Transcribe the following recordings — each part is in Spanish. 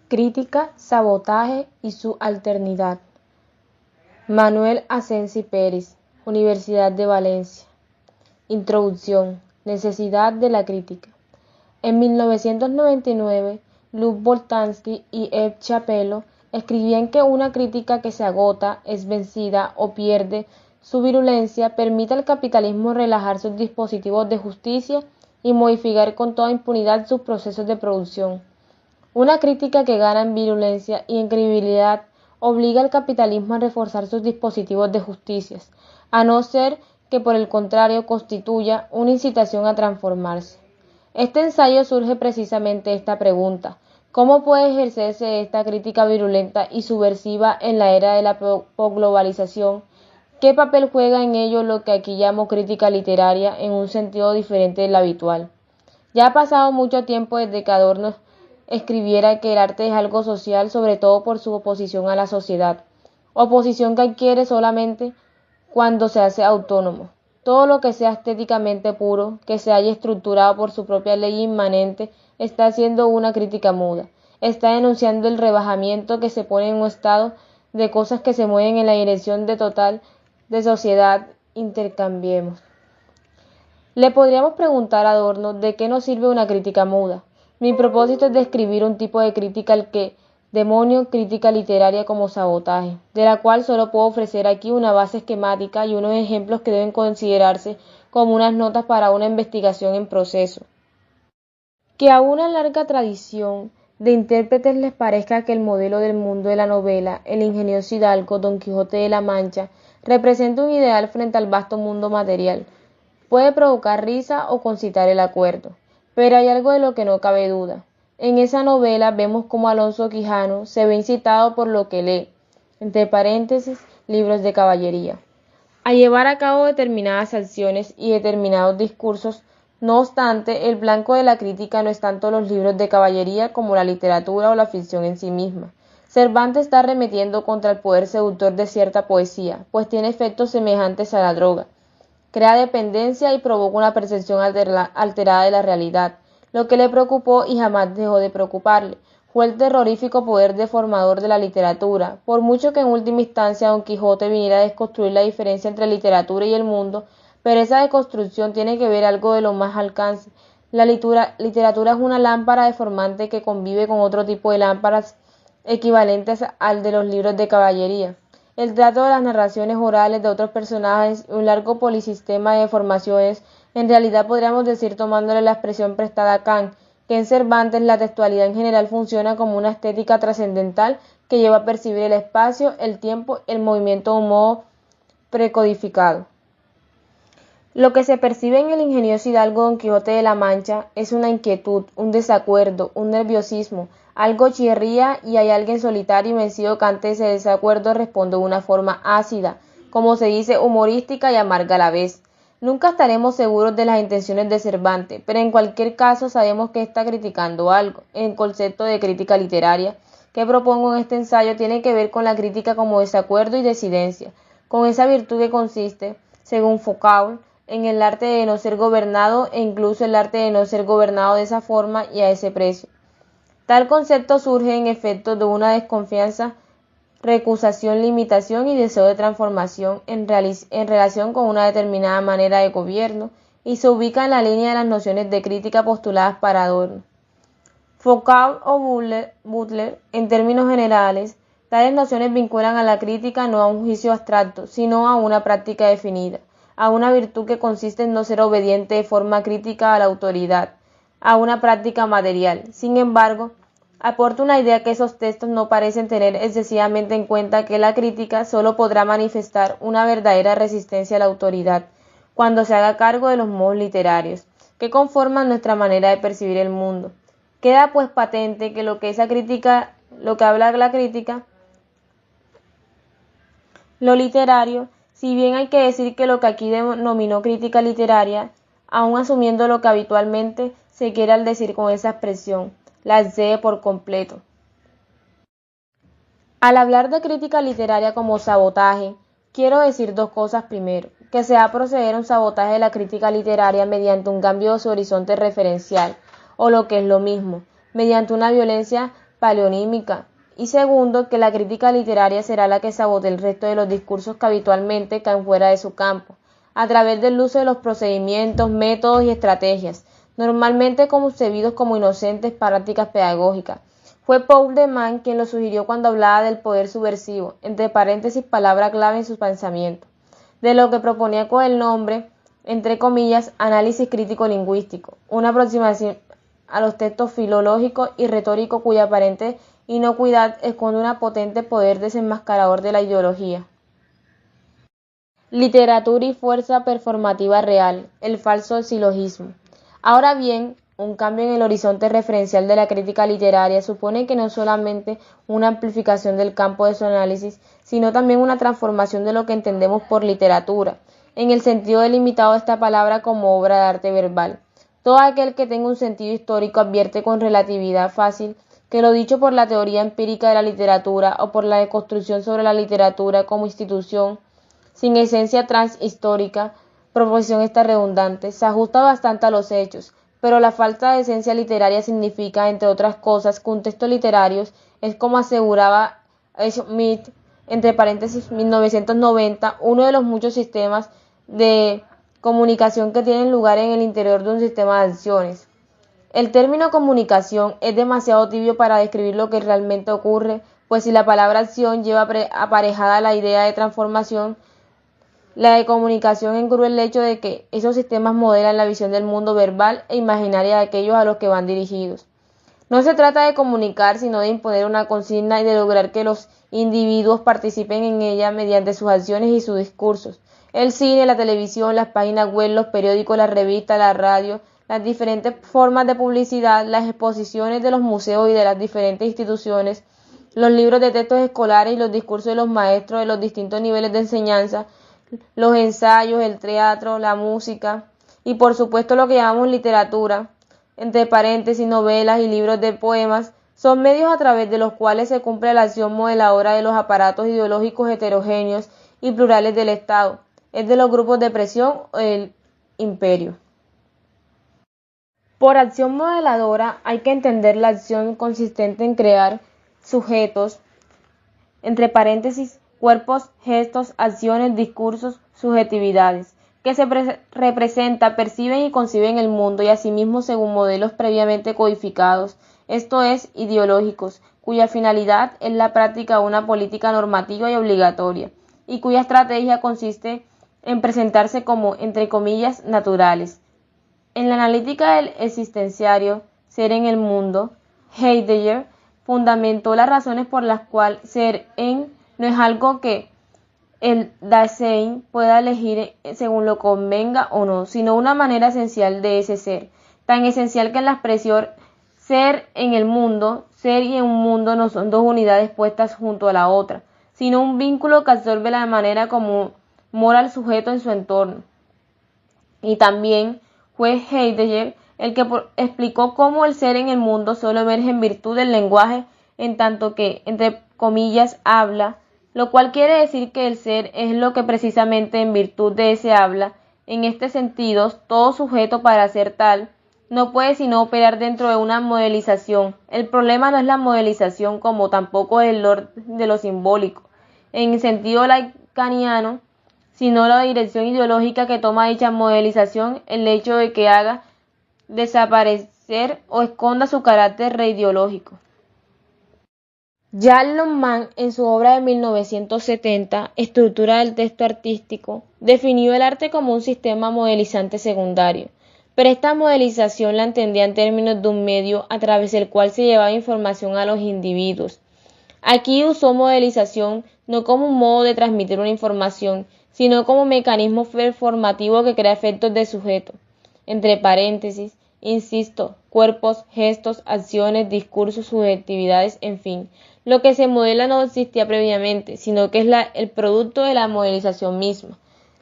Crítica, sabotaje y su alternidad. Manuel Asensi Pérez, Universidad de Valencia. Introducción. Necesidad de la crítica. En 1999, Luc Boltanski y Eve Chiapello escribían que una crítica que se agota, es vencida o pierde su virulencia permite al capitalismo relajar sus dispositivos de justicia y modificar con toda impunidad sus procesos de producción. Una crítica que gana en virulencia y en credibilidad obliga al capitalismo a reforzar sus dispositivos de justicia, a no ser que por el contrario constituya una incitación a transformarse. Este ensayo surge precisamente de esta pregunta: ¿cómo puede ejercerse esta crítica virulenta y subversiva en la era de la posglobalización? ¿Qué papel juega en ello lo que aquí llamo crítica literaria en un sentido diferente del habitual? Ya ha pasado mucho tiempo desde que Adorno escribiera que el arte es algo social, sobre todo por su oposición a la sociedad, oposición que adquiere solamente cuando se hace autónomo. Todo lo que sea estéticamente puro, que se haya estructurado por su propia ley inmanente, está haciendo una crítica muda, está denunciando el rebajamiento que se pone en un estado de cosas que se mueven en la dirección de total de sociedad. Intercambiemos. Le podríamos preguntar a Adorno de qué nos sirve una crítica muda. Mi propósito es describir un tipo de crítica al que demonio crítica literaria como sabotaje, de la cual solo puedo ofrecer aquí una base esquemática y unos ejemplos que deben considerarse como unas notas para una investigación en proceso. Que a una larga tradición de intérpretes les parezca que el modelo del mundo de la novela, el ingenioso hidalgo Don Quijote de la Mancha, representa un ideal frente al vasto mundo material, puede provocar risa o concitar el acuerdo, pero hay algo de lo que no cabe duda. En esa novela vemos cómo Alonso Quijano se ve incitado por lo que lee, entre paréntesis, libros de caballería, a llevar a cabo determinadas acciones y determinados discursos. No obstante, el blanco de la crítica no es tanto los libros de caballería como la literatura o la ficción en sí misma. Cervantes está arremetiendo contra el poder seductor de cierta poesía, pues tiene efectos semejantes a la droga. Crea dependencia y provoca una percepción alterada de la realidad. Lo que le preocupó y jamás dejó de preocuparle fue el terrorífico poder deformador de la literatura. Por mucho que en última instancia Don Quijote viniera a desconstruir la diferencia entre literatura y el mundo, pero esa deconstrucción tiene que ver algo de lo más alcance. La literatura es una lámpara deformante que convive con otro tipo de lámparas equivalentes al de los libros de caballería. El trato de las narraciones orales de otros personajes y un largo polisistema de deformaciones, en realidad podríamos decir, tomándole la expresión prestada a Kant, que en Cervantes la textualidad en general funciona como una estética trascendental que lleva a percibir el espacio, el tiempo, el movimiento de un modo precodificado. Lo que se percibe en el ingenioso hidalgo Don Quijote de la Mancha es una inquietud, un desacuerdo, un nerviosismo, algo chirría y hay alguien solitario y vencido que ante ese desacuerdo responde de una forma ácida, como se dice, humorística y amarga a la vez. Nunca estaremos seguros de las intenciones de Cervantes, pero en cualquier caso sabemos que está criticando algo. El concepto de crítica literaria que propongo en este ensayo tiene que ver con la crítica como desacuerdo y disidencia, con esa virtud que consiste, según Foucault, en el arte de no ser gobernado e incluso el arte de no ser gobernado de esa forma y a ese precio. Tal concepto surge en efecto de una desconfianza, recusación, limitación y deseo de transformación en relación con una determinada manera de gobierno y se ubica en la línea de las nociones de crítica postuladas para Adorno. Foucault o Butler, en términos generales, tales nociones vinculan a la crítica no a un juicio abstracto, sino a una práctica definida, a una virtud que consiste en no ser obediente de forma crítica a la autoridad, a una práctica material. Sin embargo, aporta una idea que esos textos no parecen tener excesivamente en cuenta, que la crítica solo podrá manifestar una verdadera resistencia a la autoridad cuando se haga cargo de los modos literarios que conforman nuestra manera de percibir el mundo. Queda pues patente que lo que habla la crítica, lo literario, si bien hay que decir que lo que aquí denominó crítica literaria, aun asumiendo lo que habitualmente se quiere al decir con esa expresión, la excede por completo. Al hablar de crítica literaria como sabotaje, quiero decir dos cosas. Primero, que se va a proceder a un sabotaje de la crítica literaria mediante un cambio de su horizonte referencial, o lo que es lo mismo, mediante una violencia paleonímica, y segundo, que la crítica literaria será la que sabotee el resto de los discursos que habitualmente caen fuera de su campo, a través del uso de los procedimientos, métodos y estrategias, normalmente concebidos como inocentes prácticas pedagógicas. Fue Paul de Man quien lo sugirió cuando hablaba del poder subversivo, entre paréntesis palabra clave en sus pensamientos, de lo que proponía con el nombre, entre comillas, análisis crítico lingüístico, una aproximación a los textos filológicos y retóricos cuya aparente inocuidad esconde un potente poder desenmascarador de la ideología. Literatura y fuerza performativa real, el falso silogismo. Ahora bien, un cambio en el horizonte referencial de la crítica literaria supone que no solamente una amplificación del campo de su análisis, sino también una transformación de lo que entendemos por literatura, en el sentido delimitado de esta palabra como obra de arte verbal. Todo aquel que tenga un sentido histórico advierte con relatividad fácil que lo dicho por la teoría empírica de la literatura o por la deconstrucción sobre la literatura como institución, sin esencia transhistórica, proposición esta redundante, se ajusta bastante a los hechos, pero la falta de esencia literaria significa, entre otras cosas, que un texto literario es, como aseguraba Schmidt, entre paréntesis 1990, uno de los muchos sistemas de comunicación que tienen lugar en el interior de un sistema de acciones. El término comunicación es demasiado tibio para describir lo que realmente ocurre, pues si la palabra acción lleva aparejada la idea de transformación, la de comunicación engruda el hecho de que esos sistemas modelan la visión del mundo verbal e imaginaria de aquellos a los que van dirigidos. No se trata de comunicar, sino de imponer una consigna y de lograr que los individuos participen en ella mediante sus acciones y sus discursos. El cine, la televisión, las páginas web, los periódicos, las revistas, la radio, las diferentes formas de publicidad, las exposiciones de los museos y de las diferentes instituciones, los libros de textos escolares y los discursos de los maestros de los distintos niveles de enseñanza, los ensayos, el teatro, la música y por supuesto lo que llamamos literatura, entre paréntesis, novelas y libros de poemas, son medios a través de los cuales se cumple la acción modeladora de los aparatos ideológicos heterogéneos y plurales del Estado, es de los grupos de presión o del imperio. Por acción modeladora hay que entender la acción consistente en crear sujetos, entre paréntesis, cuerpos, gestos, acciones, discursos, subjetividades, que se representan, perciben y conciben el mundo y asimismo según modelos previamente codificados, esto es, ideológicos, cuya finalidad es la práctica de una política normativa y obligatoria, y cuya estrategia consiste en presentarse como, entre comillas, naturales. En la analítica del existenciario, ser en el mundo, Heidegger fundamentó las razones por las cuales ser en no es algo que el Dasein pueda elegir según lo convenga o no, sino una manera esencial de ese ser, tan esencial que en la expresión ser en el mundo, ser y en un mundo no son dos unidades puestas junto a la otra, sino un vínculo que absorbe la manera como mora el sujeto en su entorno. Y también fue Heidegger el que explicó cómo el ser en el mundo solo emerge en virtud del lenguaje, en tanto que, entre comillas, habla, lo cual quiere decir que el ser es lo que precisamente en virtud de ese habla. En este sentido, todo sujeto para ser tal no puede sino operar dentro de una modelización. El problema no es la modelización como tampoco es el orden de lo simbólico, en sentido lacaniano, sino la dirección ideológica que toma dicha modelización, el hecho de que haga desaparecer o esconda su carácter reideológico. Jan Lohmann, en su obra de 1970, Estructura del texto artístico, definió el arte como un sistema modelizante secundario, pero esta modelización la entendía en términos de un medio a través del cual se llevaba información a los individuos. Aquí usó modelización no como un modo de transmitir una información, sino como mecanismo performativo que crea efectos de sujeto, entre paréntesis, insisto, cuerpos, gestos, acciones, discursos, subjetividades, en fin. Lo que se modela no existía previamente, sino que es el producto de la modelización misma.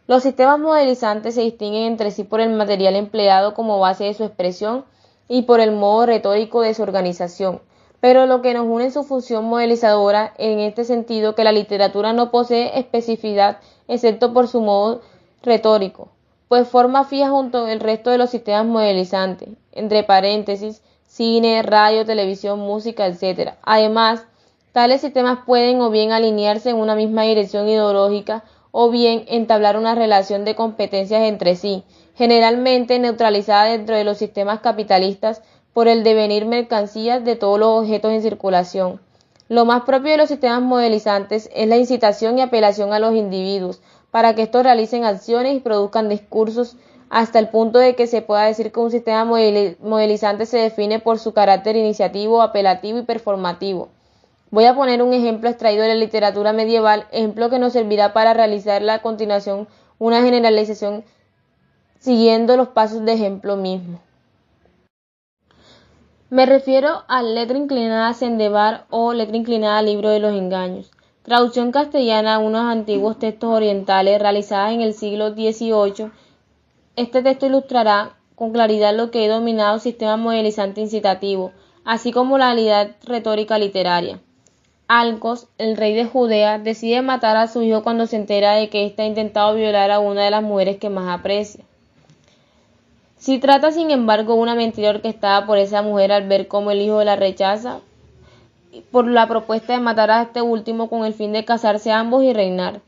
Los sistemas modelizantes se distinguen entre sí por el material empleado como base de su expresión y por el modo retórico de su organización. Pero lo que nos une en su función modelizadora, en este sentido que la literatura no posee especificidad excepto por su modo retórico, pues forma fija junto al resto de los sistemas modelizantes, entre paréntesis, cine, radio, televisión, música, etc. Además, tales sistemas pueden o bien alinearse en una misma dirección ideológica o bien entablar una relación de competencias entre sí, generalmente neutralizada dentro de los sistemas capitalistas por el devenir mercancías de todos los objetos en circulación. Lo más propio de los sistemas modelizantes es la incitación y apelación a los individuos para que estos realicen acciones y produzcan discursos hasta el punto de que se pueda decir que un sistema modelizante se define por su carácter iniciativo, apelativo y performativo. Voy a poner un ejemplo extraído de la literatura medieval, ejemplo que nos servirá para realizar a continuación una generalización siguiendo los pasos de ejemplo mismo. Me refiero a Letra inclinada a Sandevar o Letra inclinada al Libro de los Engaños, traducción castellana a unos antiguos textos orientales realizadas en el siglo XVIII. Este texto ilustrará con claridad lo que he denominado sistema modelizante incitativo, así como la habilidad retórica literaria. Alcos, el rey de Judea, decide matar a su hijo cuando se entera de que éste ha intentado violar a una de las mujeres que más aprecia. Si trata, sin embargo, una mentira orquestada por esa mujer al ver cómo el hijo la rechaza por la propuesta de matar a este último con el fin de casarse ambos y reinar.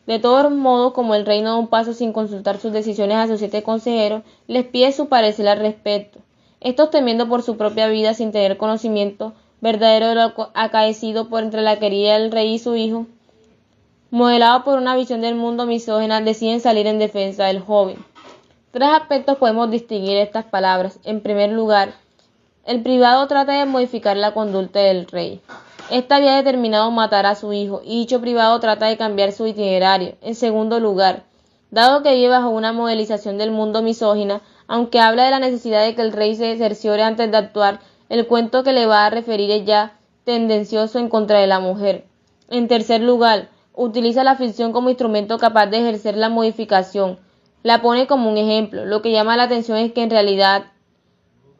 De todos modos, como el rey no da un paso sin consultar sus decisiones a sus 7 consejeros, les pide su parecer al respecto. Estos, temiendo por su propia vida sin tener conocimiento verdadero de lo acaecido por entre la querida del rey y su hijo, modelado por una visión del mundo misógina, deciden salir en defensa del joven. 3 aspectos podemos distinguir estas palabras. En primer lugar, el privado trata de modificar la conducta del rey. Éste había determinado matar a su hijo, y dicho privado trata de cambiar su itinerario. En segundo lugar, dado que vive bajo una modelización del mundo misógina, aunque habla de la necesidad de que el rey se cerciore antes de actuar, el cuento que le va a referir es ya tendencioso en contra de la mujer. En tercer lugar, utiliza la ficción como instrumento capaz de ejercer la modificación. La pone como un ejemplo. Lo que llama la atención es que en realidad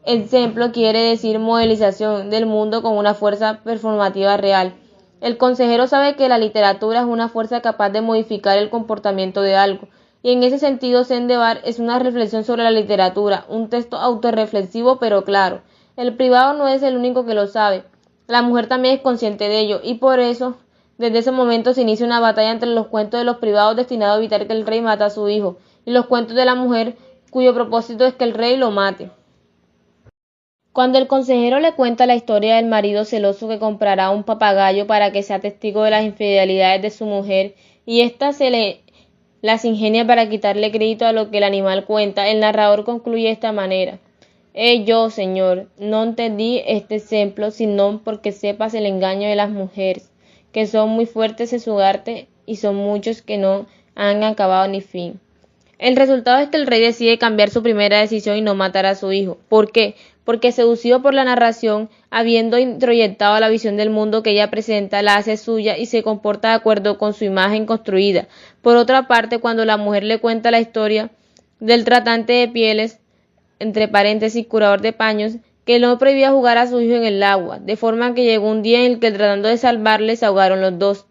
ejemplo quiere decir modelización del mundo con una fuerza performativa real. El consejero sabe que la literatura es una fuerza capaz de modificar el comportamiento de algo, y en ese sentido Sandevar es una reflexión sobre la literatura, un texto autorreflexivo pero claro. El privado no es el único que lo sabe, la mujer también es consciente de ello, y por eso, desde ese momento se inicia una batalla entre los cuentos de los privados destinados a evitar que el rey mate a su hijo, y los cuentos de la mujer cuyo propósito es que el rey lo mate. Cuando el consejero le cuenta la historia del marido celoso que comprará un papagayo para que sea testigo de las infidelidades de su mujer, y ésta se las ingenia para quitarle crédito a lo que el animal cuenta, el narrador concluye de esta manera: yo, señor, non te di este ejemplo, sino porque sepas el engaño de las mujeres, que son muy fuertes en su arte y son muchos que no han acabado ni fin. El resultado es que el rey decide cambiar su primera decisión y no matar a su hijo. ¿Por qué? Porque seducido por la narración, habiendo introyectado la visión del mundo que ella presenta, la hace suya y se comporta de acuerdo con su imagen construida. Por otra parte, cuando la mujer le cuenta la historia del tratante de pieles, entre paréntesis, curador de paños, que no prohibía jugar a su hijo en el agua, de forma que llegó un día en el que tratando de salvarle se ahogaron los dos.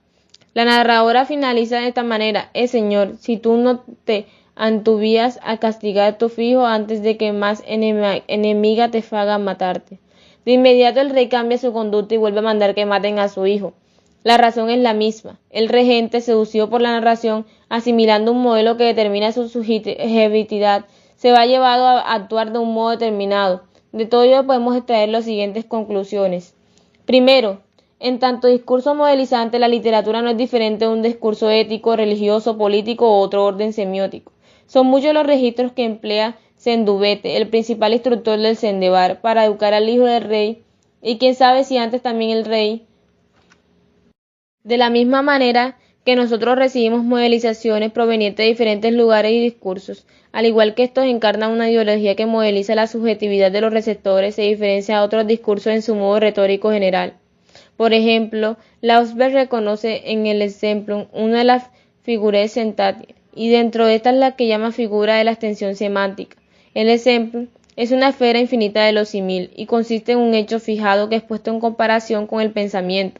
La narradora finaliza de esta manera: señor, si tú no te antuvías a castigar a tu hijo antes de que más enemiga te faga matarte. De inmediato el rey cambia su conducta y vuelve a mandar que maten a su hijo. La razón es la misma. El regente, seducido por la narración, asimilando un modelo que determina su subjetividad, se va llevado a actuar de un modo determinado. De todo ello podemos extraer las siguientes conclusiones. Primero, en tanto discurso modelizante, la literatura no es diferente de un discurso ético, religioso, político u otro orden semiótico. Son muchos los registros que emplea Sendubete, el principal instructor del Sandevar, para educar al hijo del rey, y quién sabe si antes también el rey. De la misma manera que nosotros recibimos modelizaciones provenientes de diferentes lugares y discursos, al igual que estos encarnan una ideología que modeliza la subjetividad de los receptores, se diferencia a otros discursos en su modo retórico general. Por ejemplo, Lausberg reconoce en el ejemplo una de las figuras sentatia, y dentro de esta es la que llama figura de la extensión semántica. El ejemplo es una esfera infinita de lo simil, y consiste en un hecho fijado que es puesto en comparación con el pensamiento.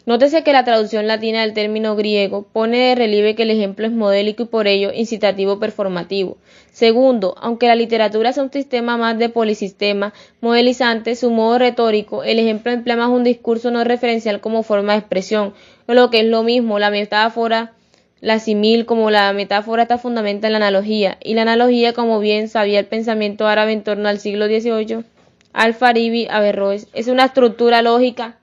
Nótese que la traducción latina del término griego pone de relieve que el ejemplo es modélico y por ello incitativo performativo. Segundo, aunque la literatura es un sistema más de polisistema modelizante, su modo retórico, el ejemplo emplea más un discurso no referencial como forma de expresión, o lo que es lo mismo, la metáfora, la simil como la metáfora está fundamental en la analogía, y la analogía, como bien sabía el pensamiento árabe en torno al siglo XVIII, Al-Farabi Averroes, es una estructura lógica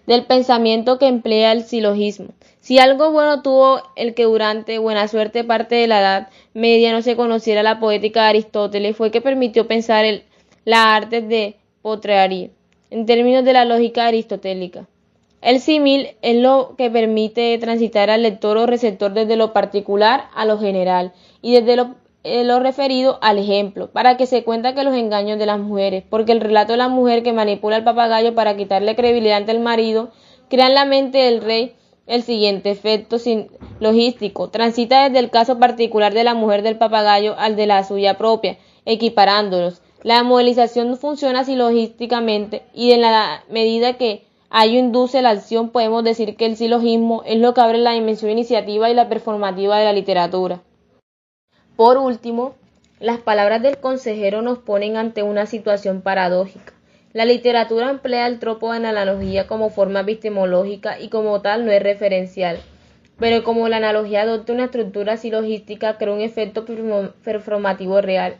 del pensamiento que emplea el silogismo. Si algo bueno tuvo el que durante buena suerte parte de la Edad Media no se conociera la poética de Aristóteles, fue que permitió pensar las artes de potrería en términos de la lógica aristotélica. El símil es lo que permite transitar al lector o receptor desde lo particular a lo general y desde lo referido al ejemplo, para que se cuenta que los engaños de las mujeres, porque el relato de la mujer que manipula al papagayo para quitarle credibilidad ante el marido, crea en la mente del rey el siguiente efecto logístico, transita desde el caso particular de la mujer del papagayo al de la suya propia, equiparándolos. La modelización funciona silogísticamente y en la medida que ello induce la acción, podemos decir que el silogismo es lo que abre la dimensión iniciativa y la performativa de la literatura. Por último, las palabras del consejero nos ponen ante una situación paradójica. La literatura emplea el tropo de la analogía como forma epistemológica y como tal no es referencial, pero como la analogía adopta una estructura silogística, crea un efecto performativo real.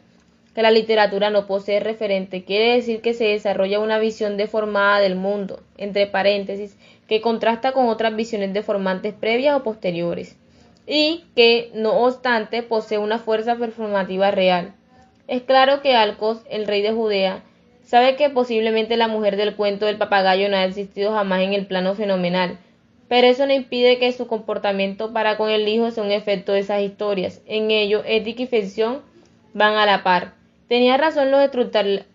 Que la literatura no posee referente quiere decir que se desarrolla una visión deformada del mundo, entre paréntesis, que contrasta con otras visiones deformantes previas o posteriores, y que, no obstante, posee una fuerza performativa real. Es claro que Alcos, el rey de Judea, sabe que posiblemente la mujer del cuento del papagayo no ha existido jamás en el plano fenomenal, pero eso no impide que su comportamiento para con el hijo sea un efecto de esas historias. En ello, ética y ficción van a la par. Tenía razón los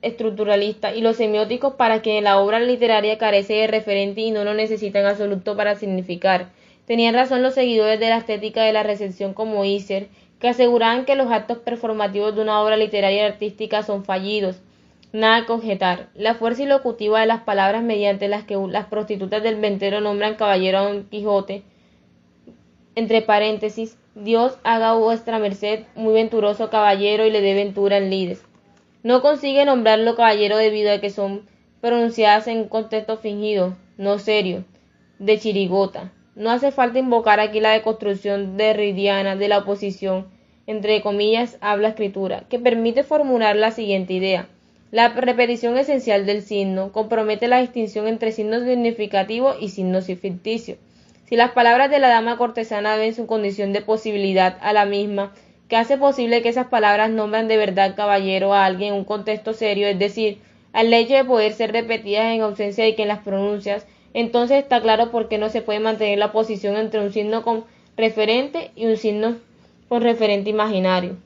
estructuralistas y los semióticos para que la obra literaria carece de referente y no lo necesita en absoluto para significar. Tenían razón los seguidores de la estética de la recepción como Husserl, que aseguraban que los actos performativos de una obra literaria y artística son fallidos. Nada que objetar. La fuerza ilocutiva de las palabras mediante las que las prostitutas del ventero nombran caballero a Don Quijote, entre paréntesis, Dios haga vuestra merced muy venturoso caballero y le dé ventura en lides. No consigue nombrarlo caballero debido a que son pronunciadas en un contexto fingido, no serio, de chirigota. No hace falta invocar aquí la deconstrucción derridiana de la oposición, entre comillas, habla-escritura, que permite formular la siguiente idea. La repetición esencial del signo compromete la distinción entre signos significativos y signos ficticios. Si las palabras de la dama cortesana deben su condición de posibilidad a la misma, que hace posible que esas palabras nombran de verdad caballero a alguien en un contexto serio, es decir, al hecho de poder ser repetidas en ausencia de quien las pronuncia, entonces está claro por qué no se puede mantener la posición entre un signo con referente y un signo con referente imaginario.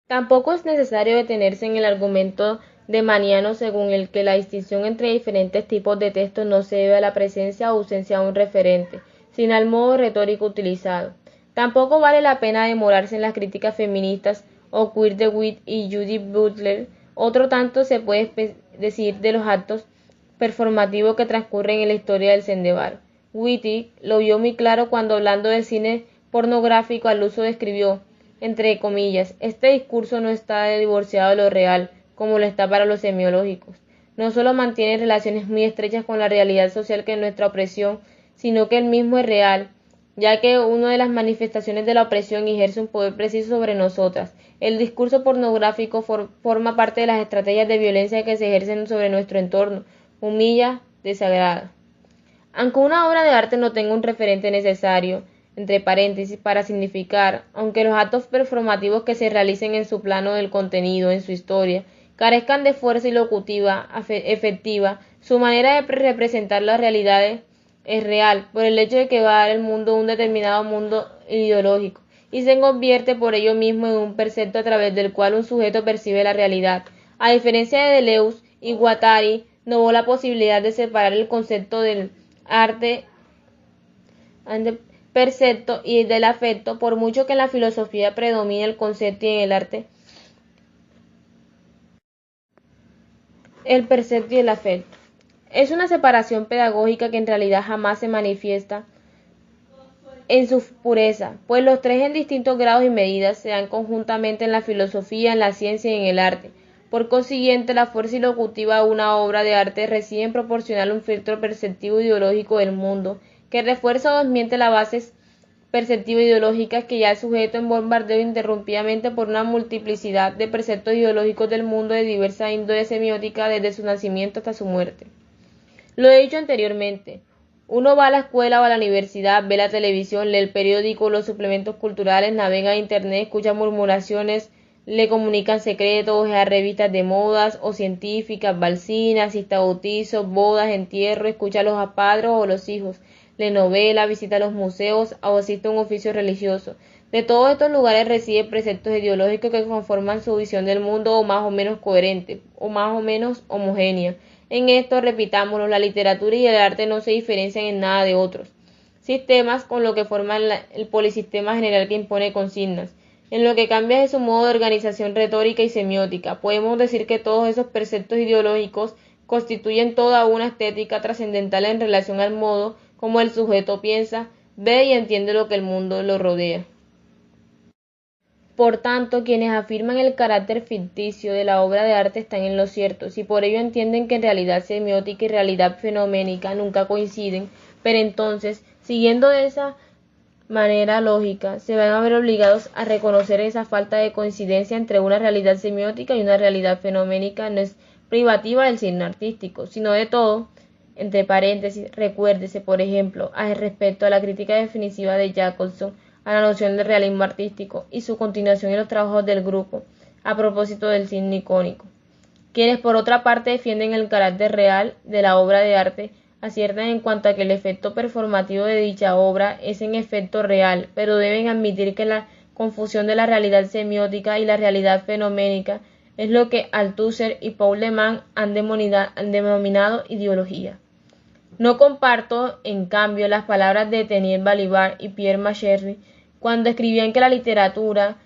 Tampoco es necesario detenerse en el argumento de Maniano según el que la distinción entre diferentes tipos de textos no se debe a la presencia o ausencia de un referente, sino al modo retórico utilizado. Tampoco vale la pena demorarse en las críticas feministas o queer de Witt y Judith Butler. Otro tanto se puede decir de los actos performativos que transcurren en la historia del Sandeval. Wittig lo vio muy claro cuando, hablando del cine pornográfico al uso, describió, entre comillas, este discurso no está divorciado de lo real, como lo está para los semiológicos. No solo mantiene relaciones muy estrechas con la realidad social que es nuestra opresión, sino que el mismo es real, ya que una de las manifestaciones de la opresión ejerce un poder preciso sobre nosotras. El discurso pornográfico forma parte de las estrategias de violencia que se ejercen sobre nuestro entorno, humilla, desagrada. Aunque una obra de arte no tenga un referente necesario, entre paréntesis, para significar, aunque los actos performativos que se realicen en su plano del contenido, en su historia, carezcan de fuerza ilocutiva, efectiva, su manera de representar las realidades es real, por el hecho de que va a dar el mundo un determinado mundo ideológico, y se convierte por ello mismo en un percepto a través del cual un sujeto percibe la realidad. A diferencia de Deleuze y Guattari, no hubo la posibilidad de separar el concepto del arte percepto y del afecto, por mucho que en la filosofía predomine el concepto y en el arte el percepto y el afecto. Es una separación pedagógica que en realidad jamás se manifiesta en su pureza, pues los tres en distintos grados y medidas se dan conjuntamente en la filosofía, en la ciencia y en el arte. Por consiguiente, la fuerza ilocutiva de una obra de arte reside en proporcionar un filtro perceptivo ideológico del mundo, que refuerza o desmiente las bases perceptivas ideológicas que ya es sujeto en bombardeo interrumpidamente por una multiplicidad de preceptos ideológicos del mundo de diversa índole semiótica desde su nacimiento hasta su muerte. Lo he dicho anteriormente. Uno va a la escuela o a la universidad, ve la televisión, lee el periódico, los suplementos culturales, navega en internet, escucha murmuraciones, le comunican secretos, ojea revistas de modas o científicas, balsinas, asiste a bautizos, bodas, entierros, escucha a los padres o los hijos, lee novela, visita los museos o asiste a un oficio religioso. De todos estos lugares recibe preceptos ideológicos que conforman su visión del mundo o más o menos coherente, o más o menos homogénea. En esto, repitámoslo, la literatura y el arte no se diferencian en nada de otros sistemas con lo que forman el polisistema general que impone consignas. En lo que cambia es su modo de organización retórica y semiótica. Podemos decir que todos esos preceptos ideológicos constituyen toda una estética trascendental en relación al modo como el sujeto piensa, ve y entiende lo que el mundo lo rodea. Por tanto, quienes afirman el carácter ficticio de la obra de arte están en lo cierto, si por ello entienden que realidad semiótica y realidad fenoménica nunca coinciden, pero entonces, siguiendo de esa manera lógica, se van a ver obligados a reconocer esa falta de coincidencia entre una realidad semiótica y una realidad fenoménica no es privativa del signo artístico, sino de todo. Entre paréntesis, recuérdese, por ejemplo, respecto a la crítica definitiva de Jacobson a la noción del realismo artístico y su continuación en los trabajos del grupo, a propósito del signo icónico. Quienes por otra parte defienden el carácter real de la obra de arte, aciertan en cuanto a que el efecto performativo de dicha obra es en efecto real, pero deben admitir que la confusión de la realidad semiótica y la realidad fenoménica es lo que Althusser y Paul de Man han denominado ideología. No comparto, en cambio, las palabras de Tenier Balibar y Pierre Macherny cuando escribían que la literatura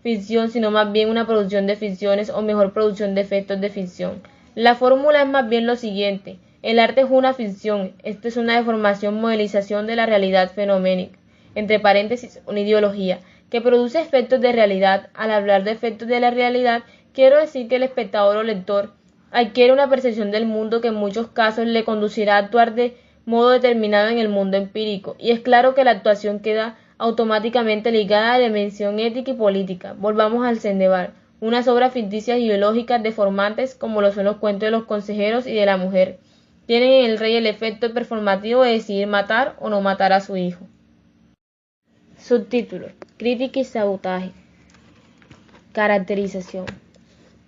ficción, sino más bien una producción de ficciones o mejor producción de efectos de ficción. La fórmula es más bien lo siguiente: el arte es una ficción, esto es una deformación, modelización de la realidad fenoménica, entre paréntesis, una ideología, que produce efectos de realidad. Al hablar de efectos de la realidad, quiero decir que el espectador o lector adquiere una percepción del mundo que en muchos casos le conducirá a actuar de modo determinado en el mundo empírico, y es claro que la actuación queda automáticamente ligada a la dimensión ética y política. Volvamos al Sendebar, unas obras ficticias ideológicas deformantes como lo son los cuentos de los consejeros y de la mujer, tienen en el rey el efecto performativo de decidir matar o no matar a su hijo. Subtítulos: Crítica y sabotaje. Caracterización.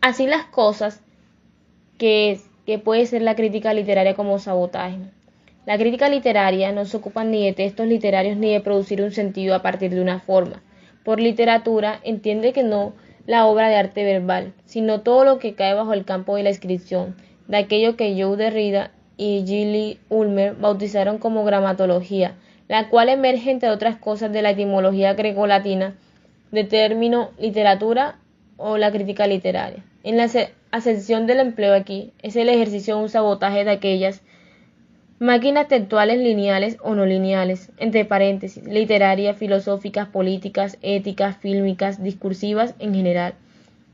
Así las cosas, que puede ser la crítica literaria como sabotaje. La crítica literaria no se ocupa ni de textos literarios ni de producir un sentido a partir de una forma. Por literatura entiende que no la obra de arte verbal, sino todo lo que cae bajo el campo de la inscripción, de aquello que Joe Derrida y Gilles Ulmer bautizaron como gramatología, la cual emerge entre otras cosas de la etimología grecolatina de término literatura o la crítica literaria. En la acepción del empleo aquí es el ejercicio de un sabotaje de aquellas máquinas textuales lineales o no lineales, entre paréntesis, literarias, filosóficas, políticas, éticas, fílmicas, discursivas en general,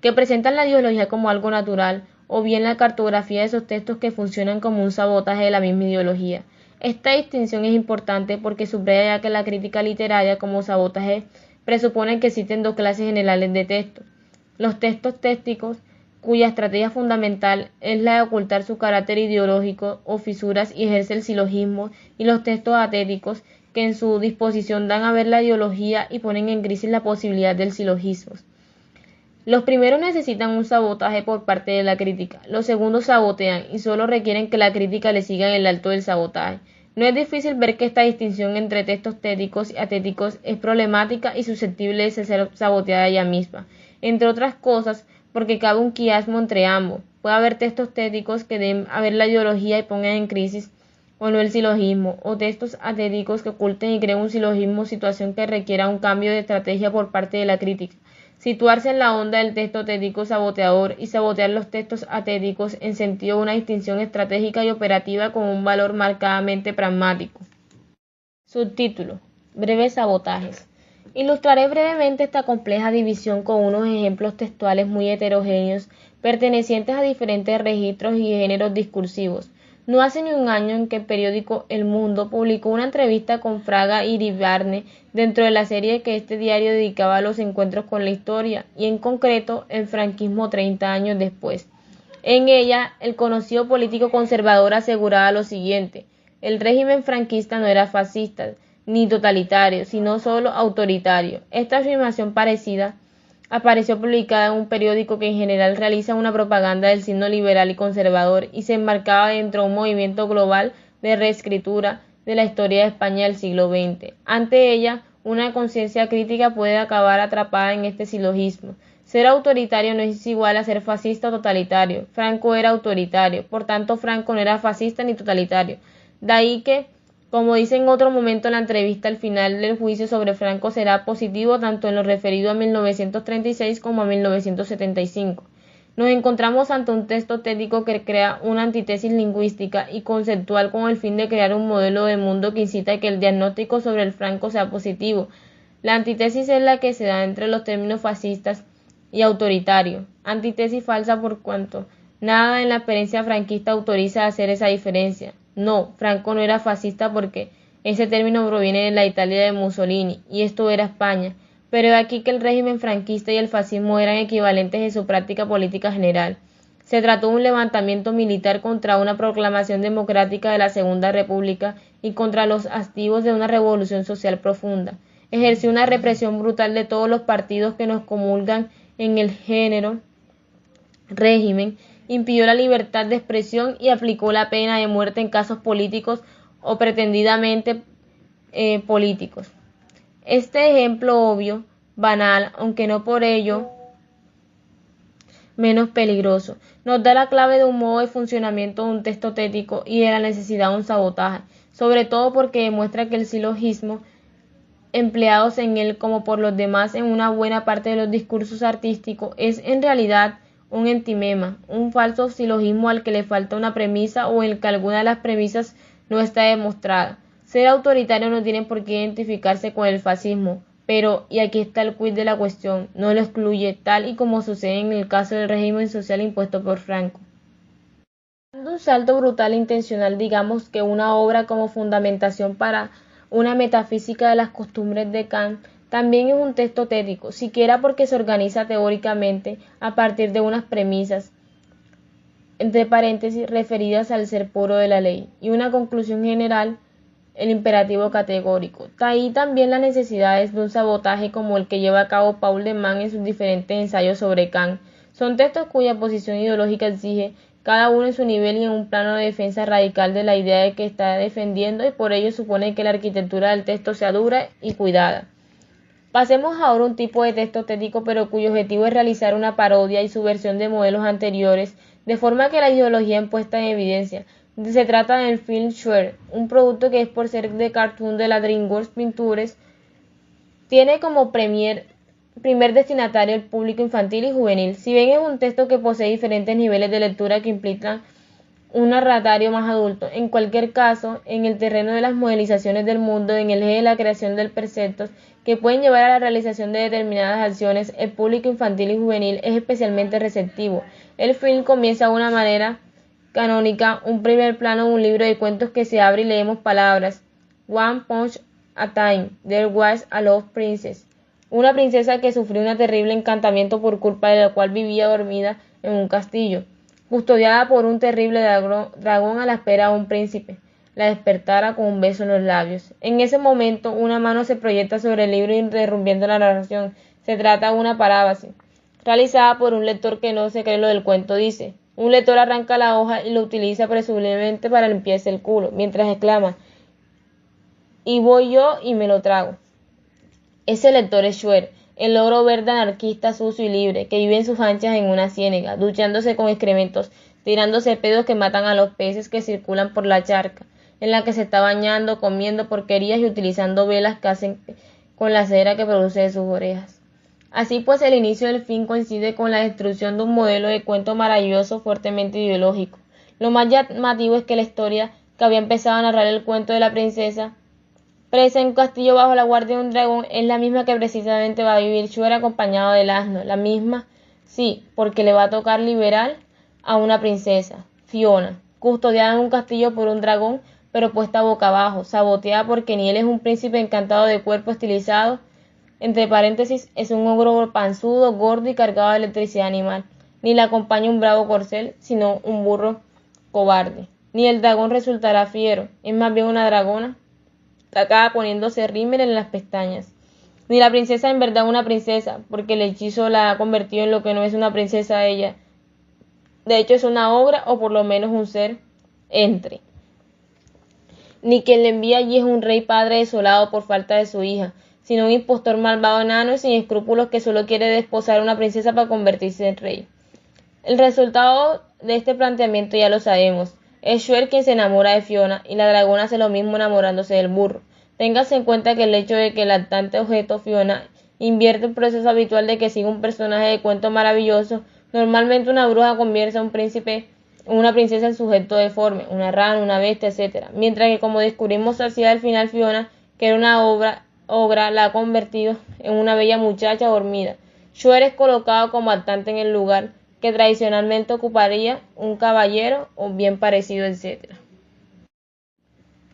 que presentan la ideología como algo natural, o bien la cartografía de esos textos que funcionan como un sabotaje de la misma ideología. Esta distinción es importante porque subraya ya que la crítica literaria como sabotaje presupone que existen dos clases generales de textos: los textos técnicos, cuya estrategia fundamental es la de ocultar su carácter ideológico o fisuras y ejerce el silogismo, y los textos atéticos, que en su disposición dan a ver la ideología y ponen en crisis la posibilidad del silogismo. Los primeros necesitan un sabotaje por parte de la crítica, los segundos sabotean y solo requieren que la crítica le siga en el alto del sabotaje. No es difícil ver que esta distinción entre textos téticos y atéticos es problemática y susceptible de ser saboteada ella misma, entre otras cosas porque cabe un quiasmo entre ambos. Puede haber textos téticos que den a ver la ideología y pongan en crisis o no el silogismo, o textos atéticos que oculten y creen un silogismo, situación que requiera un cambio de estrategia por parte de la crítica. situarse en la onda del texto tético saboteador y sabotear los textos atéticos en sentido de una distinción estratégica y operativa con un valor marcadamente pragmático. Subtítulo: breves sabotajes. Ilustraré brevemente esta compleja división con unos ejemplos textuales muy heterogéneos, pertenecientes a diferentes registros y géneros discursivos. No hace ni un año en que el periódico El Mundo publicó una entrevista con Fraga Iribarne dentro de la serie que este diario dedicaba a los encuentros con la historia, y en concreto el franquismo 30 años después. En ella, el conocido político conservador aseguraba lo siguiente: el régimen franquista no era fascista ni totalitario, sino solo autoritario. Esta afirmación parecida apareció publicada en un periódico que en general realiza una propaganda del signo liberal y conservador y se enmarcaba dentro de un movimiento global de reescritura de la historia de España del siglo XX. Ante ella, una conciencia crítica puede acabar atrapada en este silogismo. Ser autoritario no es igual a ser fascista o totalitario. Franco era autoritario, por tanto Franco no era fascista ni totalitario. De ahí que, como dice en otro momento en la entrevista, el final del juicio sobre Franco será positivo tanto en lo referido a 1936 como a 1975. Nos encontramos ante un texto técnico que crea una antítesis lingüística y conceptual con el fin de crear un modelo de mundo que incita a que el diagnóstico sobre el Franco sea positivo. La antítesis es la que se da entre los términos fascistas y autoritario. Antítesis falsa por cuanto nada en la experiencia franquista autoriza a hacer esa diferencia. No, Franco no era fascista porque ese término proviene de la Italia de Mussolini, y esto era España, pero de aquí que el régimen franquista y el fascismo eran equivalentes en su práctica política general. Se trató de un levantamiento militar contra una proclamación democrática de la Segunda República y contra los activos de una revolución social profunda. Ejerció una represión brutal de todos los partidos que nos comulgan en el género régimen, impidió la libertad de expresión y aplicó la pena de muerte en casos políticos o pretendidamente políticos. Este ejemplo obvio, banal, aunque no por ello menos peligroso, nos da la clave de un modo de funcionamiento de un texto tético y de la necesidad de un sabotaje, sobre todo porque demuestra que el silogismo empleados en él como por los demás en una buena parte de los discursos artísticos es en realidad un entimema, un falso silogismo al que le falta una premisa o en el que alguna de las premisas no está demostrada. Ser autoritario no tiene por qué identificarse con el fascismo, pero, y aquí está el quid de la cuestión, no lo excluye, tal y como sucede en el caso del régimen social impuesto por Franco. Dando un salto brutal e intencional, digamos que una obra como fundamentación para una metafísica de las costumbres de Kant también es un texto tético, siquiera porque se organiza teóricamente a partir de unas premisas, entre paréntesis, referidas al ser puro de la ley, y una conclusión general, el imperativo categórico. De ahí también las necesidades de un sabotaje como el que lleva a cabo Paul de Man en sus diferentes ensayos sobre Kant. Son textos cuya posición ideológica exige cada uno en su nivel y en un plano de defensa radical de la idea de que está defendiendo, y por ello supone que la arquitectura del texto sea dura y cuidada. Pasemos ahora a un tipo de texto tético pero cuyo objetivo es realizar una parodia y subversión de modelos anteriores, de forma que la ideología puesta en evidencia. Se trata del film Square, un producto que es por ser de cartoon de la DreamWorks Pictures, tiene como primer destinatario el público infantil y juvenil. Si bien es un texto que posee diferentes niveles de lectura que implican un narratorio más adulto, en cualquier caso, en el terreno de las modelizaciones del mundo, en el eje de la creación de preceptos que pueden llevar a la realización de determinadas acciones, el público infantil y juvenil es especialmente receptivo. El film comienza de una manera canónica, un primer plano de un libro de cuentos que se abre y leemos palabras: One Punch a Time, there was a Love Princess. Una princesa que sufrió un terrible encantamiento por culpa de la cual vivía dormida en un castillo, custodiada por un terrible dragón a la espera de un príncipe la despertara con un beso en los labios. En ese momento, una mano se proyecta sobre el libro interrumpiendo la narración. Se trata de una paráfrasis realizada por un lector que no se cree lo del cuento. Dice: un lector arranca la hoja y lo utiliza presumiblemente para limpiarse el culo, mientras exclama: y voy yo y me lo trago. Ese lector es Schwer, el logro verde anarquista sucio y libre, que vive en sus anchas en una ciénaga, duchándose con excrementos, tirándose pedos que matan a los peces que circulan por la charca, en la que se está bañando, comiendo porquerías y utilizando velas que hacen con la cera que produce de sus orejas. Así pues, el inicio del fin coincide con la destrucción de un modelo de cuento maravilloso fuertemente ideológico. Lo más llamativo es que la historia que había empezado a narrar el cuento de la princesa presa en un castillo bajo la guardia de un dragón es la misma que precisamente va a vivir Shuer acompañado del asno. La misma, sí, porque le va a tocar liberar a una princesa, Fiona, custodiada en un castillo por un dragón, pero puesta boca abajo, saboteada porque ni él es un príncipe encantado de cuerpo estilizado, entre paréntesis, es un ogro panzudo, gordo y cargado de electricidad animal, ni le acompaña un bravo corcel, sino un burro cobarde. Ni el dragón resultará fiero, es más bien una dragona acaba poniéndose rímel en las pestañas. Ni la princesa en verdad una princesa, porque el hechizo la ha convertido en lo que no es una princesa ella. De hecho es una obra o por lo menos un ser entre. Ni quien le envía allí es un rey padre desolado por falta de su hija, sino un impostor malvado enano y sin escrúpulos que solo quiere desposar a una princesa para convertirse en rey. El resultado de este planteamiento ya lo sabemos. Es Shuer quien se enamora de Fiona y la dragona hace lo mismo enamorándose del burro. Téngase en cuenta que el hecho de que el lactante objeto Fiona invierte el proceso habitual de que siga un personaje de cuento maravilloso, normalmente una bruja convierte a un príncipe o una princesa en sujeto deforme, una rana, una bestia, etc. Mientras que como descubrimos hacia el final Fiona, que era una ogra, la ha convertido en una bella muchacha dormida. Shuer es colocado como actante en el lugar que tradicionalmente ocuparía un caballero o bien parecido, etc.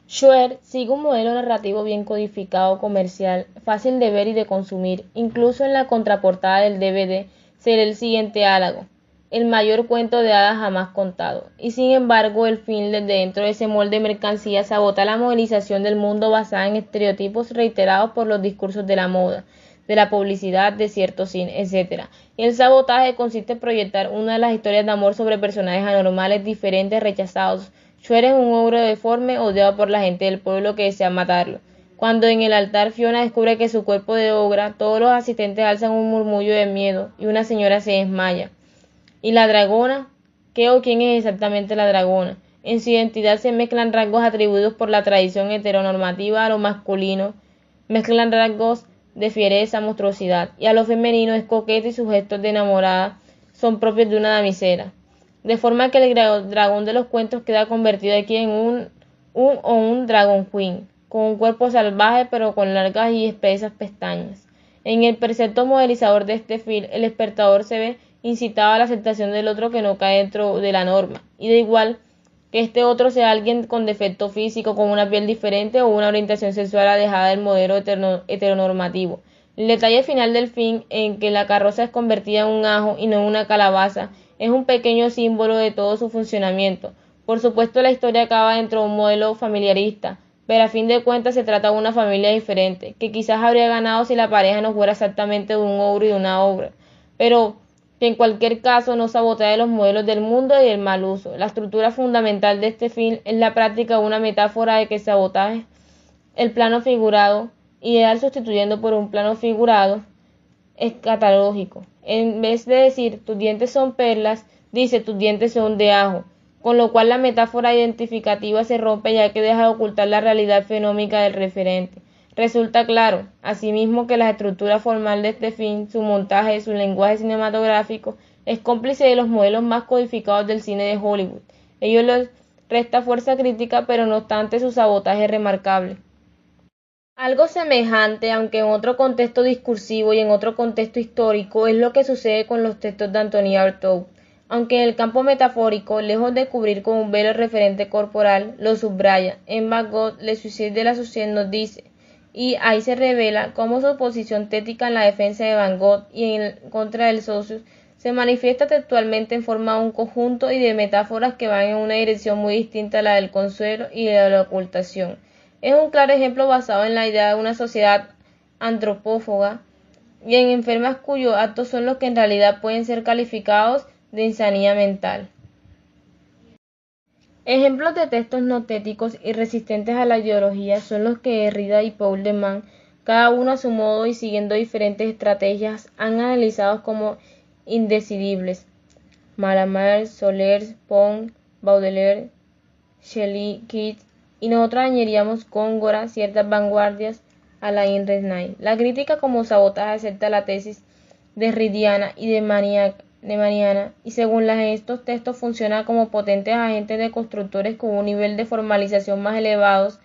Shuer sigue un modelo narrativo bien codificado, comercial, fácil de ver y de consumir. Incluso en la contraportada del DVD se lee el siguiente álago: el mayor cuento de hadas jamás contado. Y sin embargo, el film desde dentro de ese molde de mercancía sabota la modelización del mundo basada en estereotipos reiterados por los discursos de la moda, de la publicidad, de cierto cine, etc. Y el sabotaje consiste en proyectar una de las historias de amor sobre personajes anormales, diferentes, rechazados. Shuer es un ogro deforme odiado por la gente del pueblo que desea matarlo. Cuando en el altar Fiona descubre que su cuerpo de ogra, todos los asistentes alzan un murmullo de miedo y una señora se desmaya. ¿Y la dragona? ¿Qué o quién es exactamente la dragona? En su identidad se mezclan rasgos atribuidos por la tradición heteronormativa a lo masculino, mezclan rasgos de fiereza, monstruosidad, y a lo femenino es coqueta y sus gestos de enamorada son propios de una damisela. De forma que el dragón de los cuentos queda convertido aquí en un Dragon Queen, con un cuerpo salvaje pero con largas y espesas pestañas. En el precepto modelizador de este film, el espectador se ve incitado a la aceptación del otro que no cae dentro de la norma, y da igual que este otro sea alguien con defecto físico, con una piel diferente o una orientación sexual alejada del modelo heteronormativo. El detalle final del film, en que la carroza es convertida en un ajo y no en una calabaza, es un pequeño símbolo de todo su funcionamiento. Por supuesto, la historia acaba dentro de un modelo familiarista, pero a fin de cuentas se trata de una familia diferente, que quizás habría ganado si la pareja no fuera exactamente de un ogro y de una obra, pero que en cualquier caso no sabotea los modelos del mundo y el mal uso. La estructura fundamental de este film es la práctica de una metáfora de que sabotaje el plano figurado, ideal sustituyendo por un plano figurado escatológico. En vez de decir tus dientes son perlas, dice tus dientes son de ajo, con lo cual la metáfora identificativa se rompe ya que deja de ocultar la realidad fenómica del referente. Resulta claro, asimismo, que la estructura formal de este film, su montaje, su lenguaje cinematográfico, es cómplice de los modelos más codificados del cine de Hollywood. Ello les resta fuerza crítica, pero no obstante su sabotaje es remarcable. Algo semejante, aunque en otro contexto discursivo y en otro contexto histórico, es lo que sucede con los textos de Anthony Artaud. Aunque en el campo metafórico, lejos de cubrir con un velo el referente corporal, lo subraya. En Van Gogh, Le Suicide de la Sociedad nos dice, y ahí se revela cómo su posición tética en la defensa de Van Gogh y en contra del socio se manifiesta textualmente en forma de un conjunto y de metáforas que van en una dirección muy distinta a la del consuelo y de la ocultación. Es un claro ejemplo basado en la idea de una sociedad antropófaga y en enfermas cuyos actos son los que en realidad pueden ser calificados de insanía mental. Ejemplos de textos notéticos y resistentes a la ideología son los que Derrida y Paul de Man, cada uno a su modo y siguiendo diferentes estrategias, han analizado como indecidibles. Mallarmé, Soler, Poe, Baudelaire, Shelley, Keats, y nosotros añadiríamos Góngora, ciertas vanguardias, Alain Resnais. La crítica como sabotaje acepta la tesis derridiana y de maniana, y según estos textos funciona como potentes agentes deconstructores con un nivel de formalización más elevados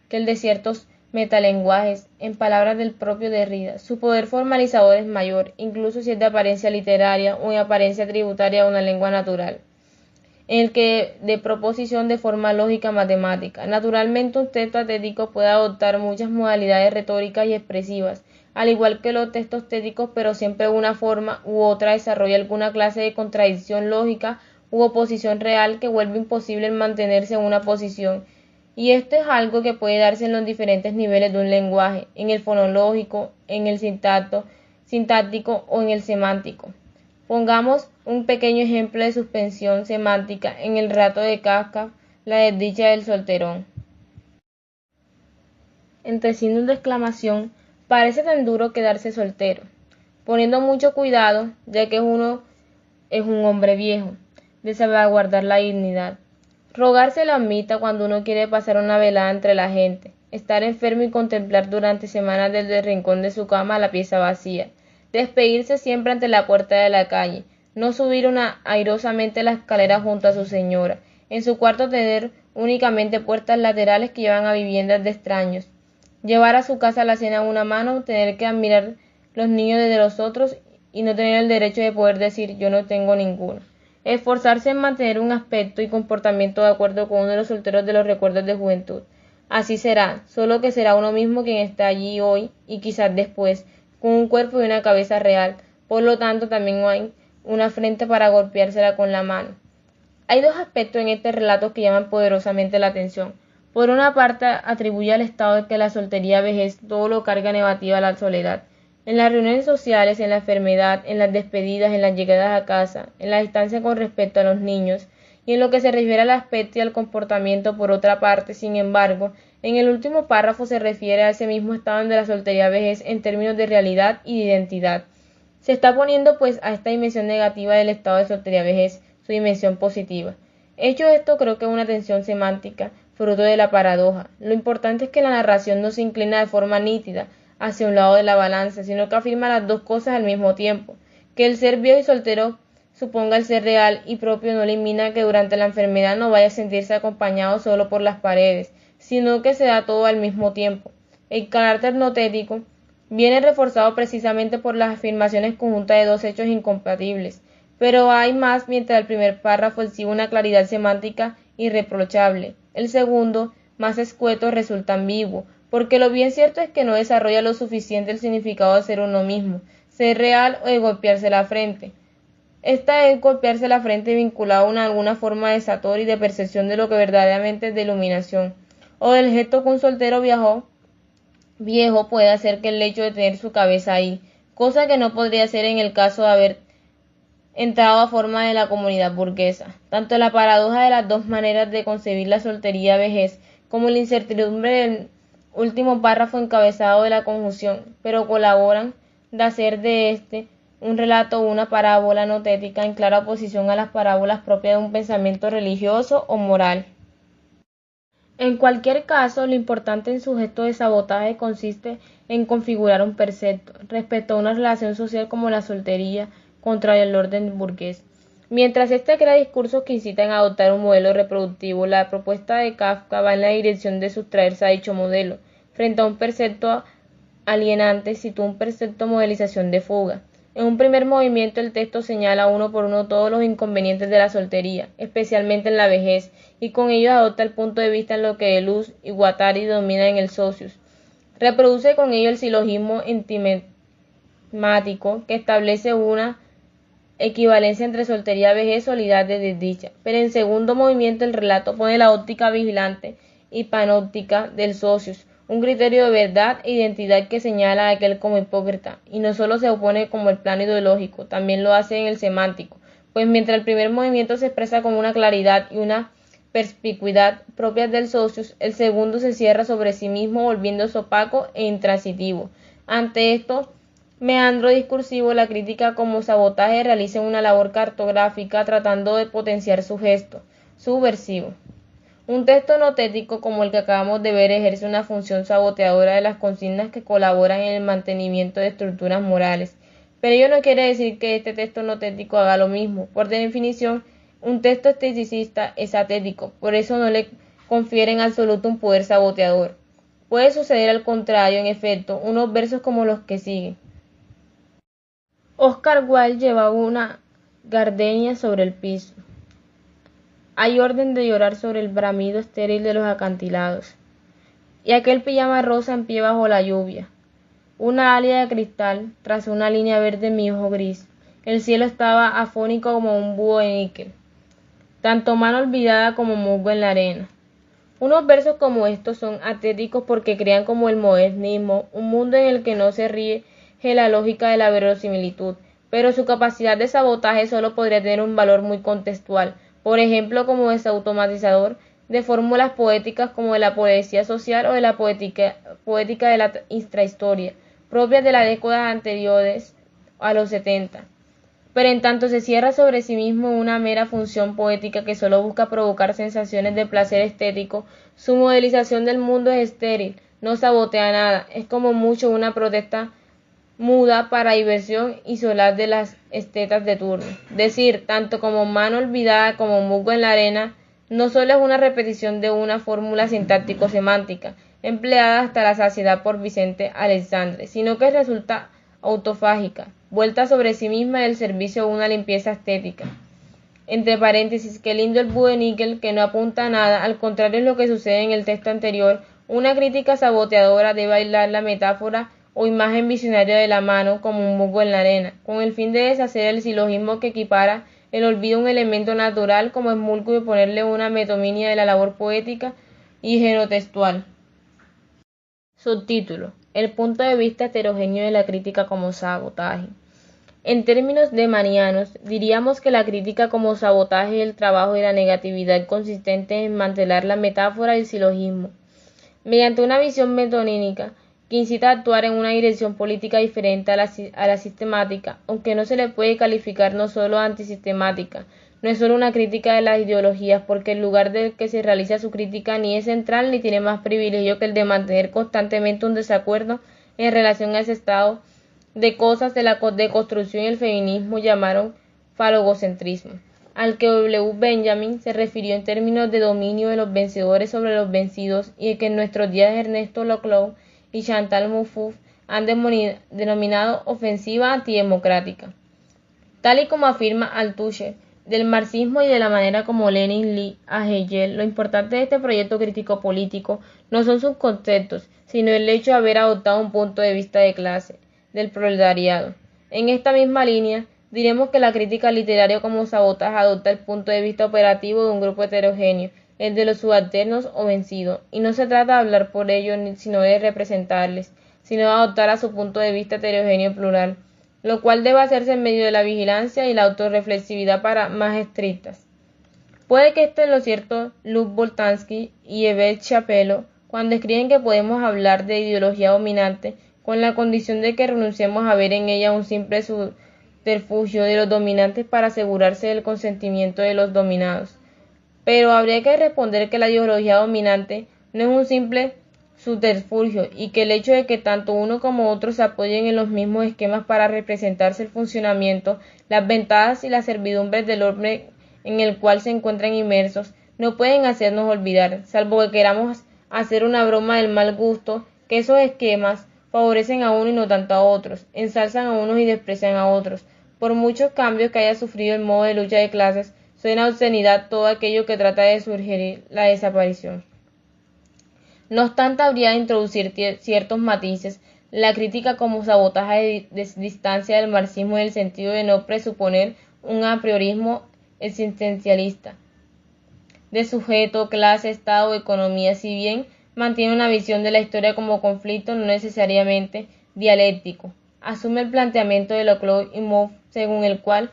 que el de ciertos metalenguajes, en palabras del propio Derrida. Su poder formalizador es mayor, incluso si es de apariencia literaria o en apariencia tributaria a una lengua natural, en el que de proposición de forma lógica matemática. Naturalmente, un texto atético puede adoptar muchas modalidades retóricas y expresivas, al igual que los textos téticos, pero siempre una forma u otra desarrolla alguna clase de contradicción lógica u oposición real que vuelve imposible el mantenerse en una posición. Y esto es algo que puede darse en los diferentes niveles de un lenguaje, en el fonológico, en el sintáctico o en el semántico. Pongamos un pequeño ejemplo de suspensión semántica en el relato de Kafka, La desdicha del solterón. Entre signos de exclamación, parece tan duro quedarse soltero, poniendo mucho cuidado, ya que uno es un hombre viejo, de salvaguardar la dignidad. Rogarse la ermita cuando uno quiere pasar una velada entre la gente, estar enfermo y contemplar durante semanas desde el rincón de su cama la pieza vacía, despedirse siempre ante la puerta de la calle, no subir airosamente la escalera junto a su señora, en su cuarto tener únicamente puertas laterales que llevan a viviendas de extraños, llevar a su casa la cena a una mano, tener que admirar los niños desde los otros y no tener el derecho de poder decir yo no tengo ninguno. Esforzarse en mantener un aspecto y comportamiento de acuerdo con uno de los solteros de los recuerdos de juventud. Así será, solo que será uno mismo quien está allí hoy y quizás después, con un cuerpo y una cabeza real. Por lo tanto, también hay una frente para golpeársela con la mano. Hay dos aspectos en este relato que llaman poderosamente la atención. Por una parte, atribuye al estado de que la soltería vejez todo lo carga negativa a la soledad. En las reuniones sociales, en la enfermedad, en las despedidas, en las llegadas a casa, en la distancia con respecto a los niños, y en lo que se refiere al aspecto y al comportamiento, por otra parte, sin embargo, en el último párrafo se refiere a ese mismo estado de la soltería vejez en términos de realidad y de identidad. Se está poniendo, pues, a esta dimensión negativa del estado de soltería vejez su dimensión positiva. Hecho esto, creo que es una tensión semántica, fruto de la paradoja. Lo importante es que la narración no se inclina de forma nítida hacia un lado de la balanza, sino que afirma las dos cosas al mismo tiempo. Que el ser viejo y soltero suponga el ser real y propio no elimina que durante la enfermedad no vaya a sentirse acompañado solo por las paredes, sino que se da todo al mismo tiempo. El carácter notético viene reforzado precisamente por las afirmaciones conjuntas de dos hechos incompatibles, pero hay más mientras el primer párrafo exhibe una claridad semántica irreprochable. El segundo, más escueto, resulta ambiguo, porque lo bien cierto es que no desarrolla lo suficiente el significado de ser uno mismo, ser real o de golpearse la frente. Esta es golpearse la frente vinculada a alguna forma de sator y de percepción de lo que verdaderamente es de iluminación, o del gesto que un soltero viejo puede hacer que el hecho de tener su cabeza ahí, cosa que no podría ser en el caso de haber entrado a forma de la comunidad burguesa. Tanto la paradoja de las dos maneras de concebir la soltería vejez como la incertidumbre del último párrafo encabezado de la conjunción, pero colaboran de hacer de este un relato o una parábola notética en clara oposición a las parábolas propias de un pensamiento religioso o moral. En cualquier caso, lo importante en su gesto de sabotaje consiste en configurar un precepto respecto a una relación social como la soltería contra el orden burgués. Mientras este crea discursos que incitan a adoptar un modelo reproductivo, la propuesta de Kafka va en la dirección de sustraerse a dicho modelo. Frente a un precepto alienante, sitúa un precepto modelización de fuga. En un primer movimiento el texto señala uno por uno todos los inconvenientes de la soltería, especialmente en la vejez, y con ello adopta el punto de vista en lo que Deleuze y Guattari dominan en el Socius. Reproduce con ello el silogismo entimático que establece una equivalencia entre soltería, vejez, soledad de desdicha. Pero en segundo movimiento el relato pone la óptica vigilante y panóptica del Socius, un criterio de verdad e identidad que señala a aquel como hipócrita, y no solo se opone como el plano ideológico, también lo hace en el semántico, pues mientras el primer movimiento se expresa con una claridad y una perspicuidad propias del Socius, el segundo se cierra sobre sí mismo volviéndose opaco e intransitivo. Ante esto meandro discursivo, la crítica como sabotaje realiza una labor cartográfica tratando de potenciar su gesto subversivo. Un texto notético como el que acabamos de ver ejerce una función saboteadora de las consignas que colaboran en el mantenimiento de estructuras morales, Pero ello no quiere decir que este texto no tético haga lo mismo. Por definición, un texto esteticista es atético, por eso no le confiere en absoluto un poder saboteador. Puede suceder al contrario, en efecto, unos versos como los que siguen. Oscar Wilde llevaba una gardenia sobre el piso. Hay orden de llorar sobre el bramido estéril de los acantilados. Y aquel pijama rosa en pie bajo la lluvia. Una alia de cristal trazó una línea verde en mi ojo gris. El cielo estaba afónico como un búho de níquel. Tanto mano olvidada como musgo en la arena. Unos versos como estos son atéticos porque crean como el modernismo, un mundo en el que no se rige la lógica de la verosimilitud, pero su capacidad de sabotaje solo podría tener un valor muy contextual, por ejemplo como desautomatizador de fórmulas poéticas como de la poesía social o de la poética de la intrahistoria, propias de las décadas anteriores a los 70. Pero en tanto se cierra sobre sí mismo una mera función poética que solo busca provocar sensaciones de placer estético, su modelización del mundo es estéril, no sabotea nada, es como mucho una protesta muda para diversión y solaz de las estetas de turno. Decir, tanto como mano olvidada como musgo en la arena, no solo es una repetición de una fórmula sintáctico-semántica, empleada hasta la saciedad por Vicente Alexandre, sino que resulta autofágica, vuelta sobre sí misma del servicio de una limpieza estética. Entre paréntesis, qué lindo el búho de níquel que no apunta a nada, al contrario es lo que sucede en el texto anterior, una crítica saboteadora de bailar la metáfora o imagen visionaria de la mano como un musgo en la arena, con el fin de deshacer el silogismo que equipara el olvido a un elemento natural como es musgo y ponerle una metonímia de la labor poética y genotextual. Subtítulo: el punto de vista heterogéneo de la crítica como sabotaje. En términos demanianos, diríamos que la crítica como sabotaje es el trabajo de la negatividad consistente en mantener la metáfora y el silogismo, mediante una visión metonímica que incita a actuar en una dirección política diferente a la sistemática, aunque no se le puede calificar no solo antisistemática, no es solo una crítica de las ideologías, porque el lugar del que se realiza su crítica ni es central ni tiene más privilegio que el de mantener constantemente un desacuerdo en relación a ese estado de cosas de la deconstrucción y el feminismo llamaron falogocentrismo, al que W. Benjamin se refirió en términos de dominio de los vencedores sobre los vencidos y el que en nuestros días Ernesto Laclau y Chantal Mouffe han denominado ofensiva antidemocrática. Tal y como afirma Althusser, del marxismo y de la manera como Lenin lee a Hegel, lo importante de este proyecto crítico político no son sus conceptos, sino el hecho de haber adoptado un punto de vista de clase, del proletariado. En esta misma línea, diremos que la crítica literaria como sabotaje adopta el punto de vista operativo de un grupo heterogéneo, el de los subalternos o vencidos, y no se trata de hablar por ellos, sino de representarles, sino de adoptar a su punto de vista heterogéneo plural, lo cual debe hacerse en medio de la vigilancia y la autorreflexividad para más estrictas. Puede que esté en lo cierto Luc Boltanski y Yves Chapelot cuando escriben que podemos hablar de ideología dominante con la condición de que renunciemos a ver en ella un simple subterfugio de los dominantes para asegurarse del consentimiento de los dominados. Pero habría que responder que la ideología dominante no es un simple subterfugio y que el hecho de que tanto uno como otro se apoyen en los mismos esquemas para representarse el funcionamiento, las ventajas y las servidumbres del orden en el cual se encuentran inmersos, no pueden hacernos olvidar, salvo que queramos hacer una broma del mal gusto, que esos esquemas favorecen a uno y no tanto a otros, ensalzan a unos y desprecian a otros. Por muchos cambios que haya sufrido el modo de lucha de clases, suena obscenidad todo aquello que trata de sugerir la desaparición. No obstante, habría de introducir ciertos matices, la crítica como sabotaje de distancia del marxismo en el sentido de no presuponer un apriorismo existencialista de sujeto, clase, estado o economía, si bien mantiene una visión de la historia como conflicto no necesariamente dialéctico. Asume el planteamiento de Laclau y Mouffe, según el cual,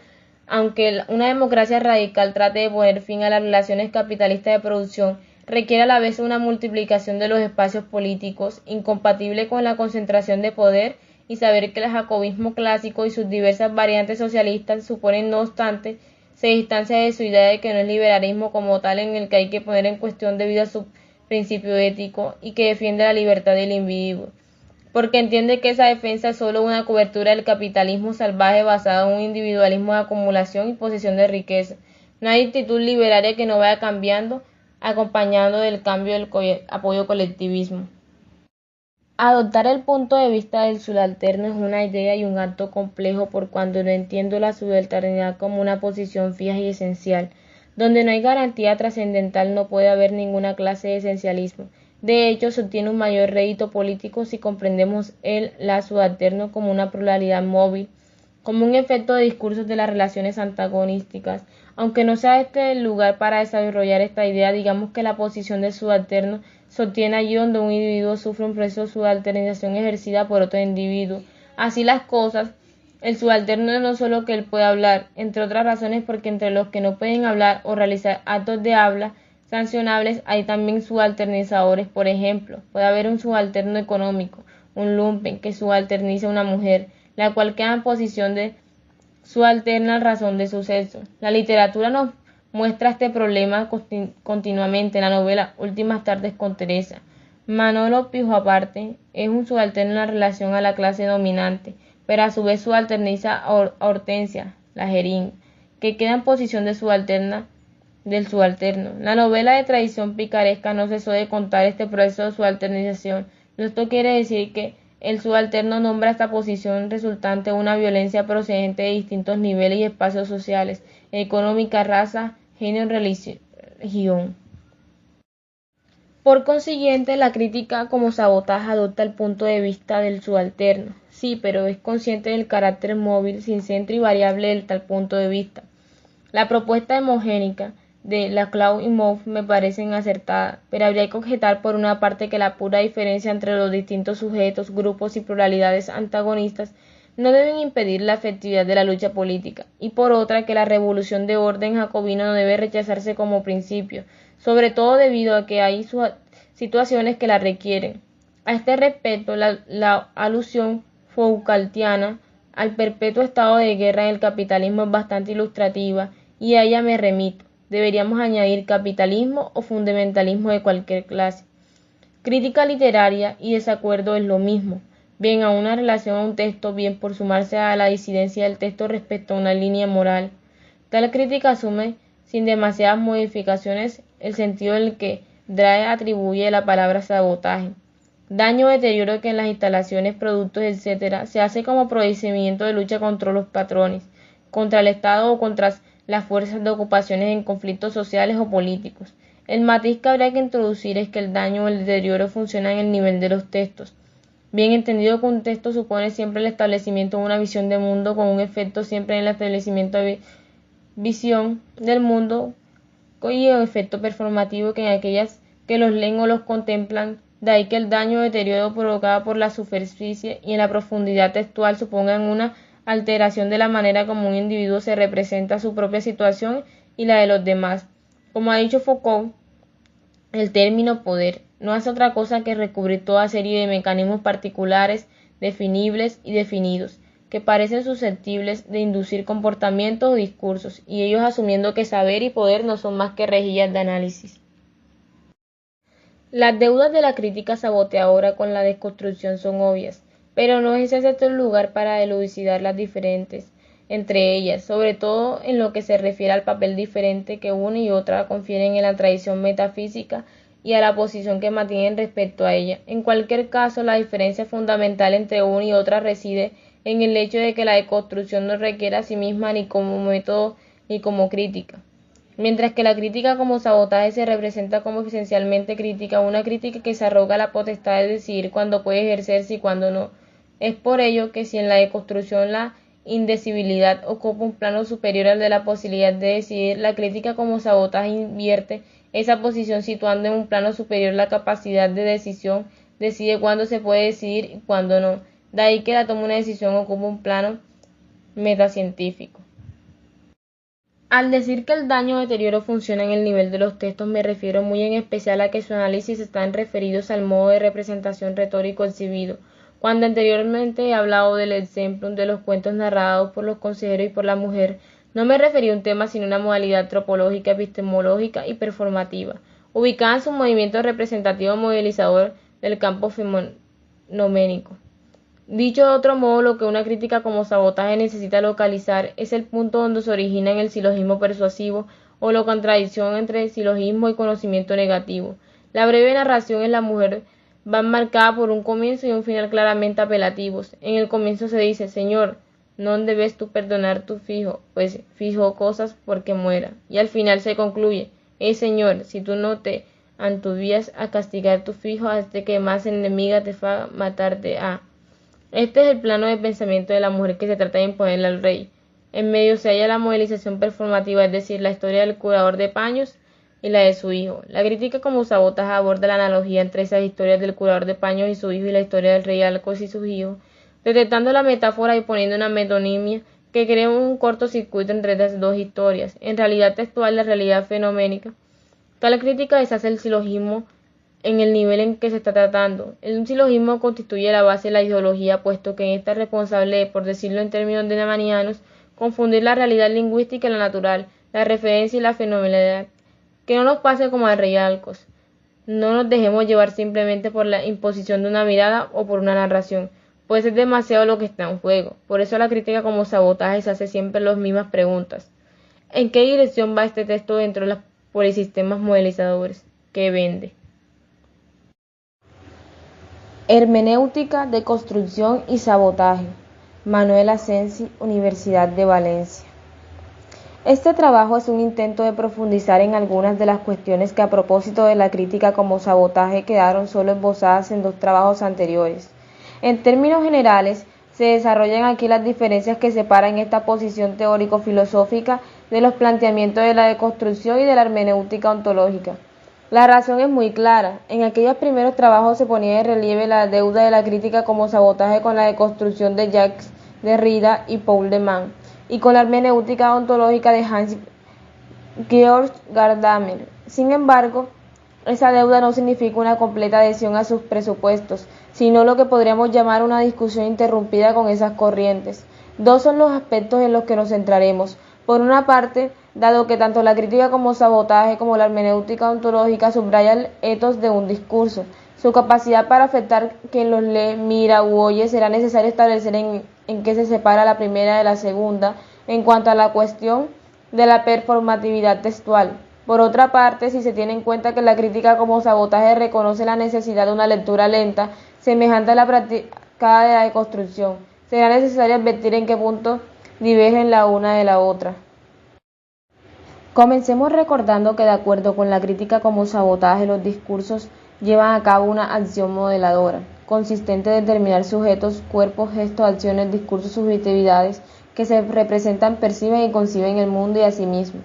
aunque una democracia radical trate de poner fin a las relaciones capitalistas de producción, requiere a la vez una multiplicación de los espacios políticos, incompatible con la concentración de poder, y saber que el jacobismo clásico y sus diversas variantes socialistas suponen, no obstante, se distancia de su idea de que no es liberalismo como tal en el que hay que poner en cuestión debido a su principio ético y que defiende la libertad del individuo. porque entiende que esa defensa es solo una cobertura del capitalismo salvaje basado en un individualismo de acumulación y posesión de riqueza. No hay actitud liberaria que no vaya cambiando, acompañando del cambio del apoyo colectivismo. Adoptar el punto de vista del subalterno es una idea y un acto complejo por cuando no entiendo la subalternidad como una posición fija y esencial. Donde no hay garantía trascendental no puede haber ninguna clase de esencialismo. De hecho, se obtiene un mayor rédito político si comprendemos el la subalterno como una pluralidad móvil, como un efecto de discursos de las relaciones antagonísticas. Aunque no sea este el lugar para desarrollar esta idea, digamos que la posición del subalterno se obtiene allí donde un individuo sufre un proceso de subalternización ejercida por otro individuo. Así las cosas, el subalterno no solo que él puede hablar, entre otras razones porque entre los que no pueden hablar o realizar actos de habla sancionables hay también subalternizadores, por ejemplo, puede haber un subalterno económico, un lumpen que subalterniza a una mujer, la cual queda en posición de subalterna razón de su sexo. La literatura nos muestra este problema continuamente en la novela Últimas tardes con Teresa. Manolo Pijo aparte es un subalterno en la relación a la clase dominante, pero a su vez subalterniza a Hortensia, la jeringa, que queda en posición de subalterna del subalterno. La novela de tradición picaresca no cesó de contar este proceso de subalternización. Esto quiere decir que el subalterno nombra esta posición resultante de una violencia procedente de distintos niveles y espacios sociales, económica, raza, género, religión. Por consiguiente, la crítica como sabotaje adopta el punto de vista del subalterno. Sí, pero es consciente del carácter móvil, sin centro y variable del tal punto de vista. La propuesta hemogénica de Laclau y Mouffe me parecen acertadas, pero habría que objetar por una parte que la pura diferencia entre los distintos sujetos, grupos y pluralidades antagonistas no deben impedir la efectividad de la lucha política, y por otra que la revolución de orden jacobino no debe rechazarse como principio, sobre todo debido a que hay situaciones que la requieren. A este respecto, la alusión Foucaultiana al perpetuo estado de guerra en el capitalismo es bastante ilustrativa, y a ella me remito. Deberíamos añadir capitalismo o fundamentalismo de cualquier clase. Crítica literaria y desacuerdo es lo mismo, bien a una relación a un texto, bien por sumarse a la disidencia del texto respecto a una línea moral. Tal crítica asume, sin demasiadas modificaciones, el sentido del que Drae atribuye la palabra sabotaje. Daño o deterioro que en las instalaciones, productos, etc., se hace como procedimiento de lucha contra los patrones, contra el Estado o contra las fuerzas de ocupaciones en conflictos sociales o políticos. El matiz que habría que introducir es que el daño o el deterioro funciona en el nivel de los textos. Bien entendido que un texto supone siempre el establecimiento de una visión de mundo con un efecto siempre en el establecimiento de visión del mundo y un efecto performativo que en aquellas que los leen o los contemplan, de ahí que el daño o deterioro provocado por la superficie y en la profundidad textual supongan una alteración de la manera como un individuo se representa su propia situación y la de los demás. Como ha dicho Foucault, el término poder no hace otra cosa que recubrir toda serie de mecanismos particulares, definibles y definidos, que parecen susceptibles de inducir comportamientos o discursos, y ellos asumiendo que saber y poder no son más que rejillas de análisis. Las deudas de la crítica saboteadora con la desconstrucción son obvias, pero no es ese el lugar para elucidar las diferentes entre ellas, sobre todo en lo que se refiere al papel diferente que una y otra confieren en la tradición metafísica y a la posición que mantienen respecto a ella. En cualquier caso, la diferencia fundamental entre una y otra reside en el hecho de que la deconstrucción no requiere a sí misma ni como método ni como crítica. Mientras que la crítica como sabotaje se representa como esencialmente crítica, una crítica que se arroga la potestad de decidir cuándo puede ejercerse y cuándo no. Es por ello que si en la deconstrucción la indecibilidad ocupa un plano superior al de la posibilidad de decidir, la crítica como sabotaje invierte esa posición situando en un plano superior la capacidad de decisión, decide cuándo se puede decidir y cuándo no. De ahí que la toma de una decisión ocupa un plano metacientífico. Al decir que el daño o deterioro funciona en el nivel de los textos, me refiero muy en especial a que su análisis están referidos al modo de representación retórico exhibido. Cuando anteriormente he hablado del exemplum de los cuentos narrados por los consejeros y por la mujer, no me refería a un tema sino a una modalidad tropológica, epistemológica y performativa, ubicada en su movimiento representativo modelizador del campo fenoménico. Dicho de otro modo, lo que una crítica como sabotaje necesita localizar es el punto donde se origina en el silogismo persuasivo o la contradicción entre silogismo y conocimiento negativo. La breve narración en la mujer va marcada por un comienzo y un final claramente apelativos. En el comienzo se dice: Señor, no debes tú perdonar tu fijo, pues fijo cosas porque muera. Y al final se concluye: Señor, si tú no te antuvías a castigar tu fijo hasta que más enemiga te fa matarte a. Este es el plano de pensamiento de la mujer que se trata de imponerle al rey. En medio se halla la modelización performativa, es decir, la historia del curador de paños y la de su hijo. La crítica como sabotaje aborda la analogía entre esas historias del curador de paños y su hijo y la historia del rey Alcos y sus hijos, detectando la metáfora y poniendo una metonimia que crea un cortocircuito entre las dos historias. En realidad textual, la realidad fenoménica. Tal crítica deshace el silogismo en el nivel en que se está tratando. Un silogismo constituye la base de la ideología, puesto que en esta es responsable de, por decirlo en términos de confundir la realidad lingüística y la natural, la referencia y la fenomenalidad. Que no nos pase como al rey Alcos. No nos dejemos llevar simplemente por la imposición de una mirada o por una narración, pues es demasiado lo que está en juego. Por eso la crítica como sabotaje se hace siempre las mismas preguntas. ¿En qué dirección va este texto dentro de los polisistemas modelizadores? ¿Qué vende? Hermenéutica de construcción y sabotaje. Manuel Asensi, Universidad de Valencia. Este trabajo es un intento de profundizar en algunas de las cuestiones que a propósito de la crítica como sabotaje quedaron solo esbozadas en dos trabajos anteriores. En términos generales, se desarrollan aquí las diferencias que separan esta posición teórico-filosófica de los planteamientos de la deconstrucción y de la hermenéutica ontológica. La razón es muy clara. En aquellos primeros trabajos se ponía de relieve la deuda de la crítica como sabotaje con la deconstrucción de Jacques Derrida y Paul de Man, y con la hermenéutica ontológica de Hans-Georg Gadamer. Sin embargo, esa deuda no significa una completa adhesión a sus presupuestos, sino lo que podríamos llamar una discusión interrumpida con esas corrientes. Dos son los aspectos en los que nos centraremos. Por una parte, dado que tanto la crítica como sabotaje como la hermenéutica ontológica subraya el etos de un discurso, su capacidad para afectar quien los lee, mira u oye, será necesario establecer en qué se separa la primera de la segunda en cuanto a la cuestión de la performatividad textual. Por otra parte, si se tiene en cuenta que la crítica como sabotaje reconoce la necesidad de una lectura lenta, semejante a la práctica de la deconstrucción, será necesario advertir en qué punto divergen la una de la otra. Comencemos recordando que de acuerdo con la crítica como sabotaje, los discursos llevan a cabo una acción modeladora, consistente en determinar sujetos, cuerpos, gestos, acciones, discursos, subjetividades que se representan, perciben y conciben el mundo y a sí mismo,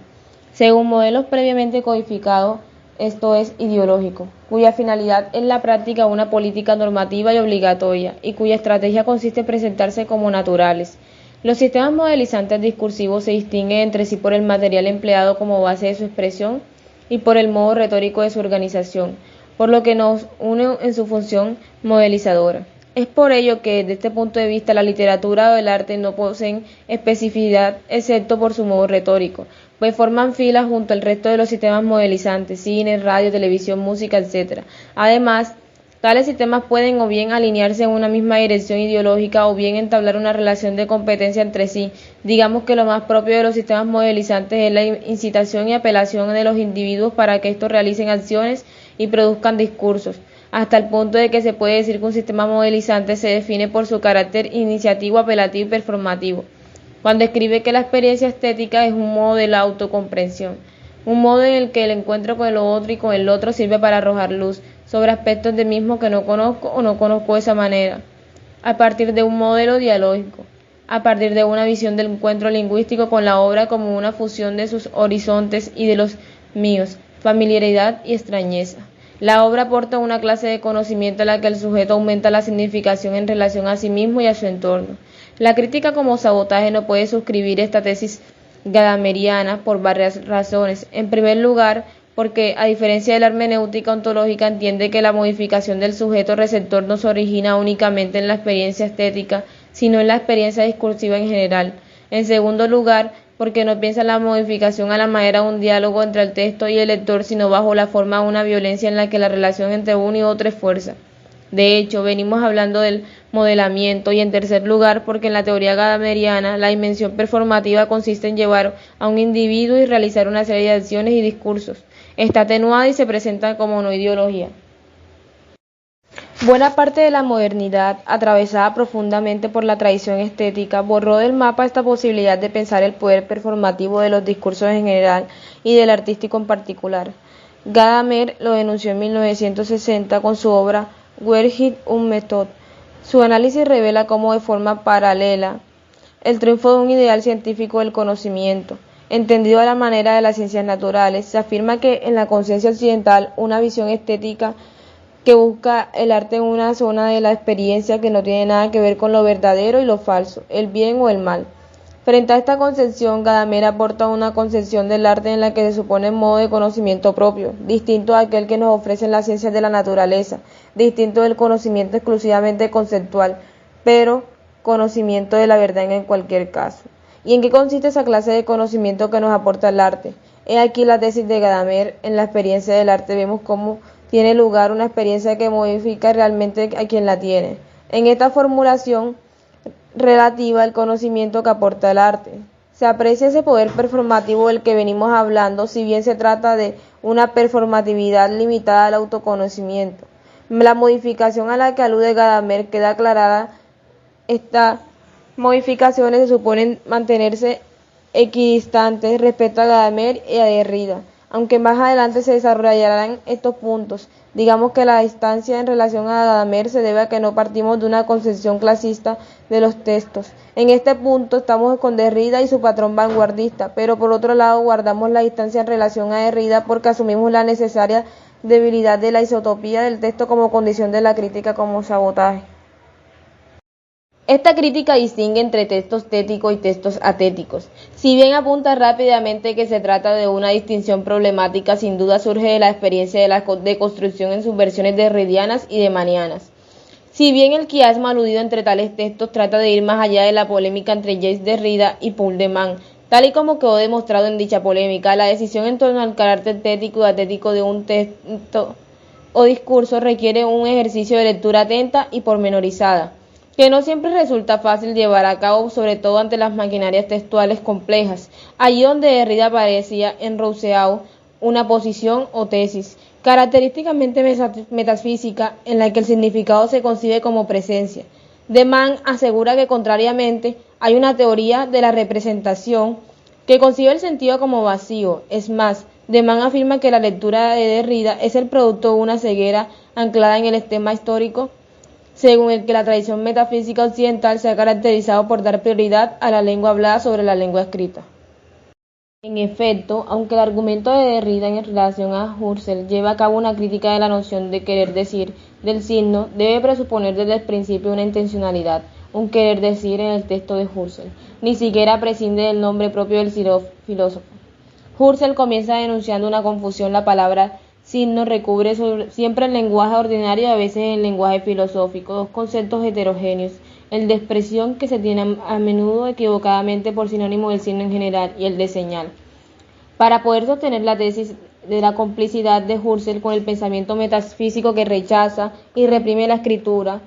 según modelos previamente codificados, esto es ideológico, cuya finalidad es la práctica de una política normativa y obligatoria, y cuya estrategia consiste en presentarse como naturales. Los sistemas modelizantes discursivos se distinguen entre sí por el material empleado como base de su expresión y por el modo retórico de su organización, por lo que nos une en su función modelizadora. Es por ello que, desde este punto de vista, la literatura o el arte no poseen especificidad excepto por su modo retórico, pues forman filas junto al resto de los sistemas modelizantes, cine, radio, televisión, música, etc. Además, tales sistemas pueden o bien alinearse en una misma dirección ideológica o bien entablar una relación de competencia entre sí. Digamos que lo más propio de los sistemas modelizantes es la incitación y apelación de los individuos para que estos realicen acciones y produzcan discursos, hasta el punto de que se puede decir que un sistema modelizante se define por su carácter iniciativo, apelativo y performativo, cuando escribe que la experiencia estética es un modo de la autocomprensión, un modo en el que el encuentro con lo otro y con el otro sirve para arrojar luz sobre aspectos de mismo que no conozco o no conozco de esa manera, a partir de un modelo dialógico, a partir de una visión del encuentro lingüístico con la obra como una fusión de sus horizontes y de los míos, familiaridad y extrañeza. La obra aporta una clase de conocimiento a la que el sujeto aumenta la significación en relación a sí mismo y a su entorno. La crítica como sabotaje no puede suscribir esta tesis gadameriana por varias razones. En primer lugar, porque, a diferencia de la hermenéutica ontológica, entiende que la modificación del sujeto receptor no se origina únicamente en la experiencia estética, sino en la experiencia discursiva en general. En segundo lugar, porque no piensa en la modificación a la manera de un diálogo entre el texto y el lector, sino bajo la forma de una violencia en la que la relación entre uno y otro es fuerza. De hecho, venimos hablando del modelamiento y en tercer lugar porque en la teoría gadameriana la dimensión performativa consiste en llevar a un individuo y realizar una serie de acciones y discursos. Está atenuada y se presenta como no ideología. Buena parte de la modernidad, atravesada profundamente por la tradición estética, borró del mapa esta posibilidad de pensar el poder performativo de los discursos en general y del artístico en particular. Gadamer lo denunció en 1960 con su obra Werkbild und Methode. Su análisis revela cómo de forma paralela el triunfo de un ideal científico del conocimiento, entendido a la manera de las ciencias naturales, se afirma que en la conciencia occidental una visión estética que busca el arte en una zona de la experiencia que no tiene nada que ver con lo verdadero y lo falso, el bien o el mal. Frente a esta concepción, Gadamer aporta una concepción del arte en la que se supone un modo de conocimiento propio, distinto a aquel que nos ofrecen las ciencias de la naturaleza, distinto del conocimiento exclusivamente conceptual, pero conocimiento de la verdad en cualquier caso. ¿Y en qué consiste esa clase de conocimiento que nos aporta el arte? He aquí la tesis de Gadamer. En la experiencia del arte vemos cómo tiene lugar una experiencia que modifica realmente a quien la tiene. En esta formulación relativa al conocimiento que aporta el arte, se aprecia ese poder performativo del que venimos hablando, si bien se trata de una performatividad limitada al autoconocimiento. La modificación a la que alude Gadamer queda aclarada. Estas modificaciones se suponen mantenerse equidistantes respecto a Gadamer y a Derrida, aunque más adelante se desarrollarán estos puntos. Digamos que la distancia en relación a Gadamer se debe a que no partimos de una concepción clasista de los textos. En este punto estamos con Derrida y su patrón vanguardista, pero por otro lado guardamos la distancia en relación a Derrida porque asumimos la necesaria debilidad de la isotopía del texto como condición de la crítica como sabotaje. Esta crítica distingue entre textos téticos y textos atéticos. Si bien apunta rápidamente que se trata de una distinción problemática, sin duda surge de la experiencia de la deconstrucción en sus versiones derridianas y demanianas. Si bien el quiasma aludido entre tales textos trata de ir más allá de la polémica entre Jacques Derrida y Paul de Man, tal y como quedó demostrado en dicha polémica, la decisión en torno al carácter tético y atético de un texto o discurso requiere un ejercicio de lectura atenta y pormenorizada, que no siempre resulta fácil llevar a cabo, sobre todo ante las maquinarias textuales complejas, allí donde Derrida parecía en Rousseau una posición o tesis, característicamente metafísica, en la que el significado se concibe como presencia. De Man asegura que, contrariamente, hay una teoría de la representación que concibe el sentido como vacío. Es más, De Man afirma que la lectura de Derrida es el producto de una ceguera anclada en el esquema histórico, según el que la tradición metafísica occidental se ha caracterizado por dar prioridad a la lengua hablada sobre la lengua escrita. En efecto, aunque el argumento de Derrida en relación a Husserl lleva a cabo una crítica de la noción de querer decir del signo, debe presuponer desde el principio una intencionalidad, un querer decir en el texto de Husserl. Ni siquiera prescinde del nombre propio del filósofo. Husserl comienza denunciando una confusión. La palabra signo recubre siempre el lenguaje ordinario y a veces el lenguaje filosófico, dos conceptos heterogéneos, el de expresión que se tiene a menudo equivocadamente por sinónimo del signo en general y el de señal. Para poder sostener la tesis de la complicidad de Husserl con el pensamiento metafísico que rechaza y reprime la escritura,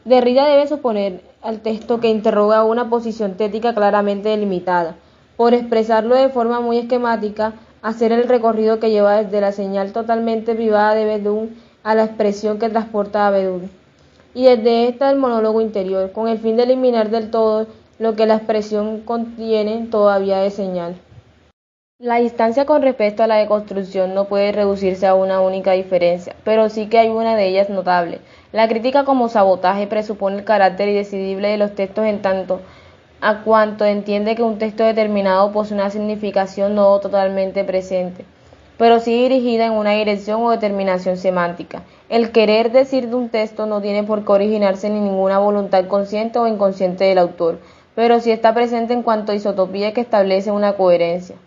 Derrida debe suponer al texto que interroga una posición tética claramente delimitada. Por expresarlo de forma muy esquemática, hacer el recorrido que lleva desde la señal totalmente privada de Verdun a la expresión que transporta a Verdun, y desde esta el monólogo interior, con el fin de eliminar del todo lo que la expresión contiene todavía de señal. La distancia con respecto a la deconstrucción no puede reducirse a una única diferencia, pero sí que hay una de ellas notable. La crítica como sabotaje presupone el carácter indecidible de los textos en tanto a cuanto entiende que un texto determinado posee una significación no totalmente presente, pero sí dirigida en una dirección o determinación semántica. El querer decir de un texto no tiene por qué originarse en ninguna voluntad consciente o inconsciente del autor, pero sí está presente en cuanto a isotopía que establece una coherencia.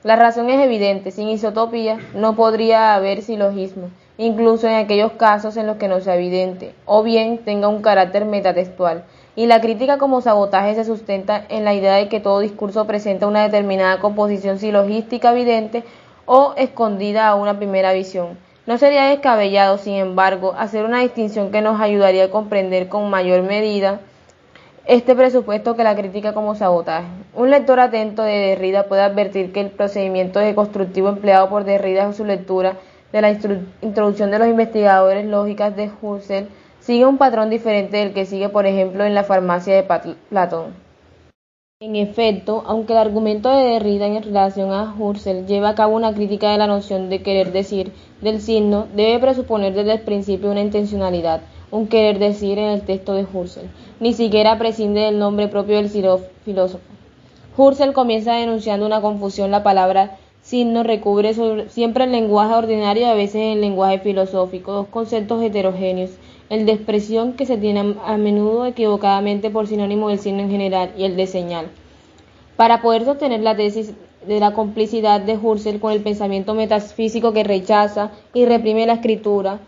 La razón es evidente: sin isotopía no podría haber silogismo, incluso en aquellos casos en los que no sea evidente, o bien tenga un carácter metatextual. Y la crítica como sabotaje se sustenta en la idea de que todo discurso presenta una determinada composición silogística evidente o escondida a una primera visión. No sería descabellado, sin embargo, hacer una distinción que nos ayudaría a comprender con mayor medida este presupuesto que la crítica como sabotaje. Un lector atento de Derrida puede advertir que el procedimiento deconstructivo empleado por Derrida en su lectura de la introducción de los investigadores lógicas de Husserl sigue un patrón diferente del que sigue, por ejemplo, en la farmacia de Platón. En efecto, aunque el argumento de Derrida en relación a Husserl lleva a cabo una crítica de la noción de querer decir del signo, debe presuponer desde el principio una intencionalidad, un querer decir en el texto de Husserl. Ni siquiera prescinde del nombre propio del filósofo. Husserl comienza denunciando una confusión. La palabra signo recubre siempre el lenguaje ordinario y a veces el lenguaje filosófico, dos conceptos heterogéneos, el de expresión que se tiene a menudo equivocadamente por sinónimo del signo en general y el de señal. Para poder sostener la tesis de la complicidad de Husserl con el pensamiento metafísico que rechaza y reprime la escritura,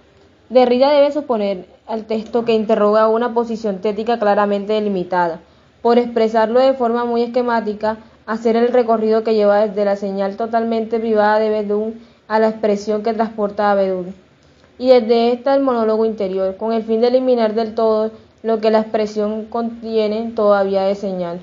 Derrida debe suponer al texto que interroga una posición tética claramente delimitada. Por expresarlo de forma muy esquemática, hacer el recorrido que lleva desde la señal totalmente privada de Verdun a la expresión que transporta a Verdun, y desde esta el monólogo interior, con el fin de eliminar del todo lo que la expresión contiene todavía de señal.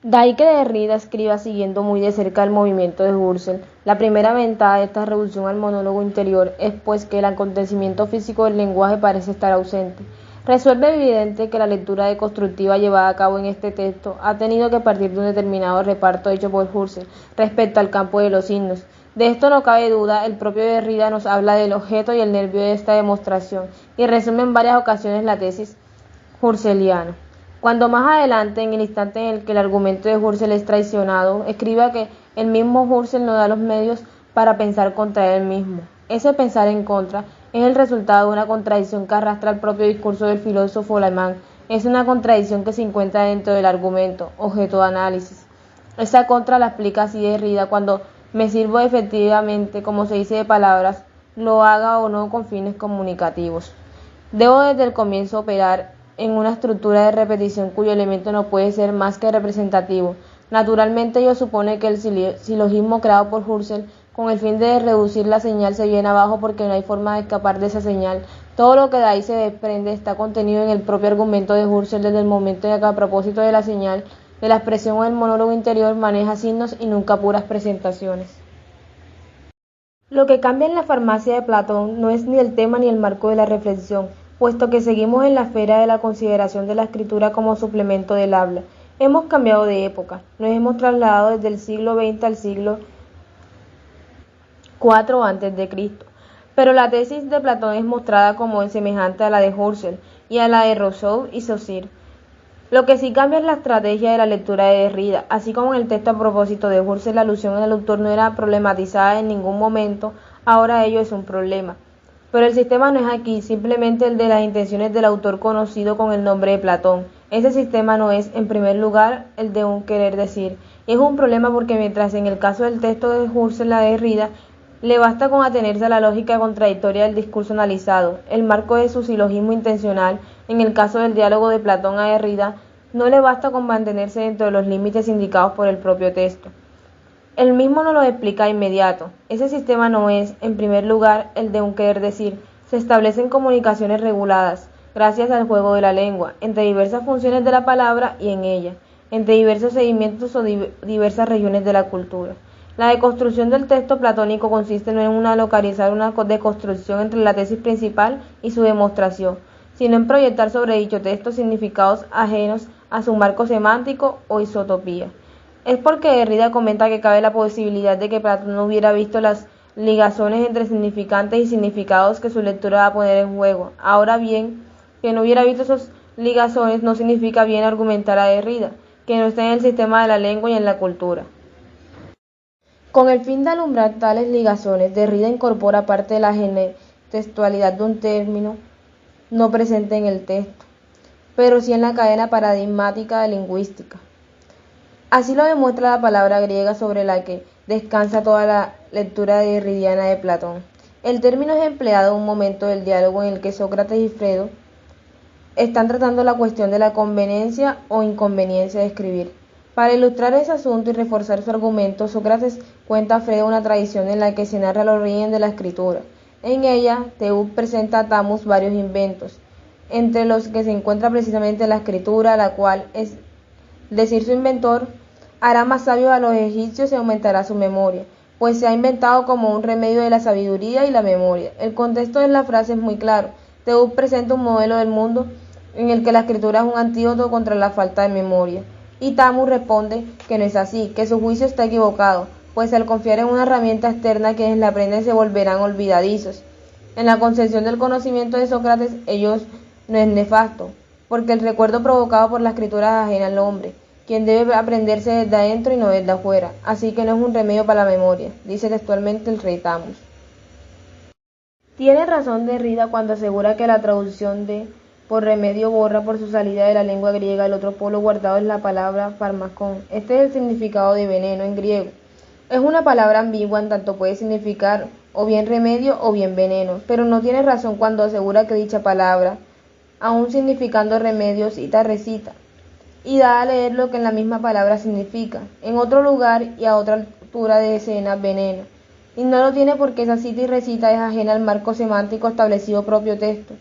De ahí que Derrida escriba siguiendo muy de cerca el movimiento de Husserl. La primera ventaja de esta reducción al monólogo interior es pues que el acontecimiento físico del lenguaje parece estar ausente. Resuelve evidente que la lectura deconstructiva llevada a cabo en este texto ha tenido que partir de un determinado reparto hecho por Husserl respecto al campo de los signos. De esto no cabe duda, el propio Derrida nos habla del objeto y el nervio de esta demostración y resume en varias ocasiones la tesis husserliana. Cuando más adelante, en el instante en el que el argumento de Husserl es traicionado, escriba que el mismo Husserl no da los medios para pensar contra él mismo. Ese pensar en contra es el resultado de una contradicción que arrastra el propio discurso del filósofo alemán. Es una contradicción que se encuentra dentro del argumento, objeto de análisis. Esa contra la explica así Derrida: cuando me sirvo efectivamente, como se dice, de palabras, lo haga o no con fines comunicativos. Debo desde el comienzo operar en una estructura de repetición cuyo elemento no puede ser más que representativo. Naturalmente ello supone que el silogismo creado por Husserl con el fin de reducir la señal se viene abajo porque no hay forma de escapar de esa señal. Todo lo que de ahí se desprende está contenido en el propio argumento de Husserl desde el momento en que, a propósito de la señal, de la expresión o el monólogo interior, maneja signos y nunca puras presentaciones. Lo que cambia en la farmacia de Platón no es ni el tema ni el marco de la reflexión, puesto que seguimos en la esfera de la consideración de la escritura como suplemento del habla. Hemos cambiado de época, nos hemos trasladado desde el siglo XX al siglo IV a.C., pero la tesis de Platón es mostrada como semejante a la de Husserl y a la de Rousseau y Saussure. Lo que sí cambia es la estrategia de la lectura de Derrida. Así como en el texto a propósito de Husserl la alusión al autor no era problematizada en ningún momento, ahora ello es un problema. Pero el sistema no es aquí simplemente el de las intenciones del autor conocido con el nombre de Platón. Ese sistema no es, en primer lugar, el de un querer decir. Es un problema porque mientras en el caso del texto de Husserl a Derrida le basta con atenerse a la lógica contradictoria del discurso analizado, el marco de su silogismo intencional, en el caso del diálogo de Platón a Derrida, no le basta con mantenerse dentro de los límites indicados por el propio texto. Él mismo nos lo explica de inmediato. Ese sistema no es, en primer lugar, el de un querer decir. Se establecen comunicaciones reguladas, gracias al juego de la lengua, entre diversas funciones de la palabra y en ella, entre diversos seguimientos o diversas regiones de la cultura. La deconstrucción del texto platónico consiste no en localizar una deconstrucción entre la tesis principal y su demostración, sino en proyectar sobre dicho texto significados ajenos a su marco semántico o isotopía. Es porque Derrida comenta que cabe la posibilidad de que Platón no hubiera visto las ligazones entre significantes y significados que su lectura va a poner en juego. Ahora bien, que no hubiera visto esos ligazones no significa bien argumentar a Derrida, que no está en el sistema de la lengua y en la cultura. Con el fin de alumbrar tales ligazones, Derrida incorpora parte de la textualidad de un término no presente en el texto, pero sí en la cadena paradigmática de lingüística. Así lo demuestra la palabra griega sobre la que descansa toda la lectura derridiana de Platón. El término es empleado en un momento del diálogo en el que Sócrates y Fredo están tratando la cuestión de la conveniencia o inconveniencia de escribir. Para ilustrar ese asunto y reforzar su argumento, Sócrates cuenta a Fredo una tradición en la que se narra el origen de la escritura. En ella, Teúd presenta a Tamus varios inventos, entre los que se encuentra precisamente la escritura, la cual, es decir, su inventor, hará más sabios a los egipcios y aumentará su memoria, pues se ha inventado como un remedio de la sabiduría y la memoria. El contexto de la frase es muy claro. Teúd presenta un modelo del mundo en el que la escritura es un antídoto contra la falta de memoria. Y Tamus responde que no es así, que su juicio está equivocado, pues al confiar en una herramienta externa quienes la aprenden se volverán olvidadizos. En la concepción del conocimiento de Sócrates, ellos no es nefasto, porque el recuerdo provocado por la escritura es ajena al hombre, quien debe aprenderse desde adentro y no desde afuera, así que no es un remedio para la memoria, dice textualmente el rey Tamus. Tiene razón Derrida cuando asegura que la traducción de por remedio borra por su salida de la lengua griega el otro polo guardado en la palabra farmacón. Este es el significado de veneno en griego. Es una palabra ambigua en tanto puede significar o bien remedio o bien veneno, pero no tiene razón cuando asegura que dicha palabra, aun significando remedio, recita, y da a leer lo que en la misma palabra significa, en otro lugar y a otra altura de escena, veneno. Y no lo tiene porque esa cita y recita es ajena al marco semántico establecido propio texto.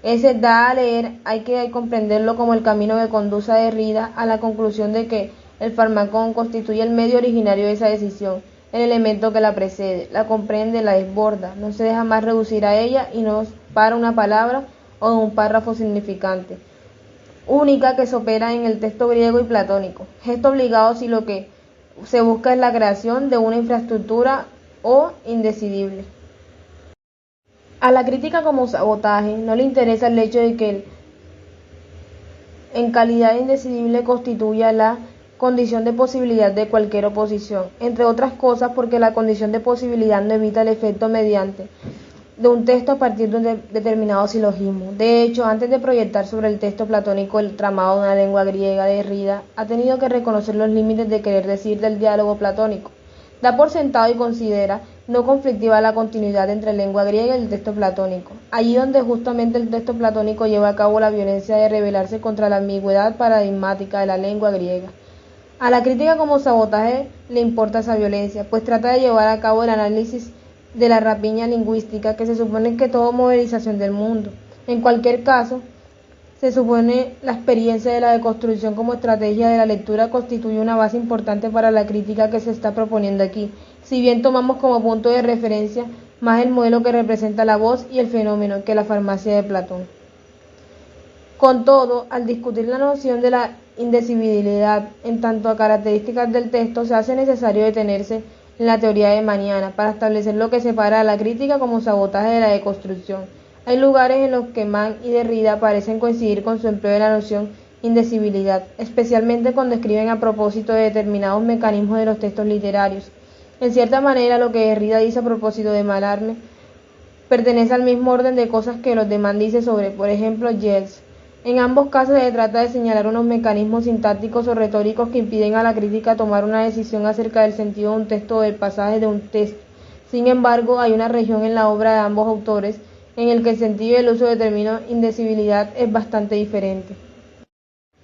Ese da a leer hay que comprenderlo como el camino que conduce a Derrida a la conclusión de que el farmacón constituye el medio originario de esa decisión, el elemento que la precede, la comprende, la desborda, no se deja más reducir a ella y nos para una palabra o un párrafo significante, única que se opera en el texto griego y platónico, gesto obligado si lo que se busca es la creación de una infraestructura o indecidible. A la crítica como sabotaje no le interesa el hecho de que en calidad de indecidible constituya la condición de posibilidad de cualquier oposición, entre otras cosas porque la condición de posibilidad no evita el efecto mediante de un texto a partir de un determinado silogismo. De hecho, antes de proyectar sobre el texto platónico el tramado de una lengua griega de Derrida, ha tenido que reconocer los límites de querer decir del diálogo platónico. Da por sentado y considera no conflictiva la continuidad entre lengua griega y el texto platónico, allí donde justamente el texto platónico lleva a cabo la violencia de rebelarse contra la ambigüedad paradigmática de la lengua griega. A la crítica como sabotaje le importa esa violencia, pues trata de llevar a cabo el análisis de la rapiña lingüística que se supone que toda movilización del mundo. En cualquier caso, se supone la experiencia de la deconstrucción como estrategia de la lectura constituye una base importante para la crítica que se está proponiendo aquí, si bien tomamos como punto de referencia más el modelo que representa la voz y el fenómeno que la farmacia de Platón. Con todo, al discutir la noción de la indecibilidad en tanto a características del texto, se hace necesario detenerse en la teoría de Mañana para establecer lo que separa a la crítica como sabotaje de la deconstrucción. Hay lugares en los que Mann y Derrida parecen coincidir con su empleo de la noción indecibilidad, especialmente cuando escriben a propósito de determinados mecanismos de los textos literarios. En cierta manera, lo que Derrida dice a propósito de Mallarmé pertenece al mismo orden de cosas que los demás dice sobre, por ejemplo, Gilles. En ambos casos se trata de señalar unos mecanismos sintácticos o retóricos que impiden a la crítica tomar una decisión acerca del sentido de un texto o del pasaje de un texto. Sin embargo, hay una región en la obra de ambos autores en el que el sentido y el uso del término indecibilidad es bastante diferente.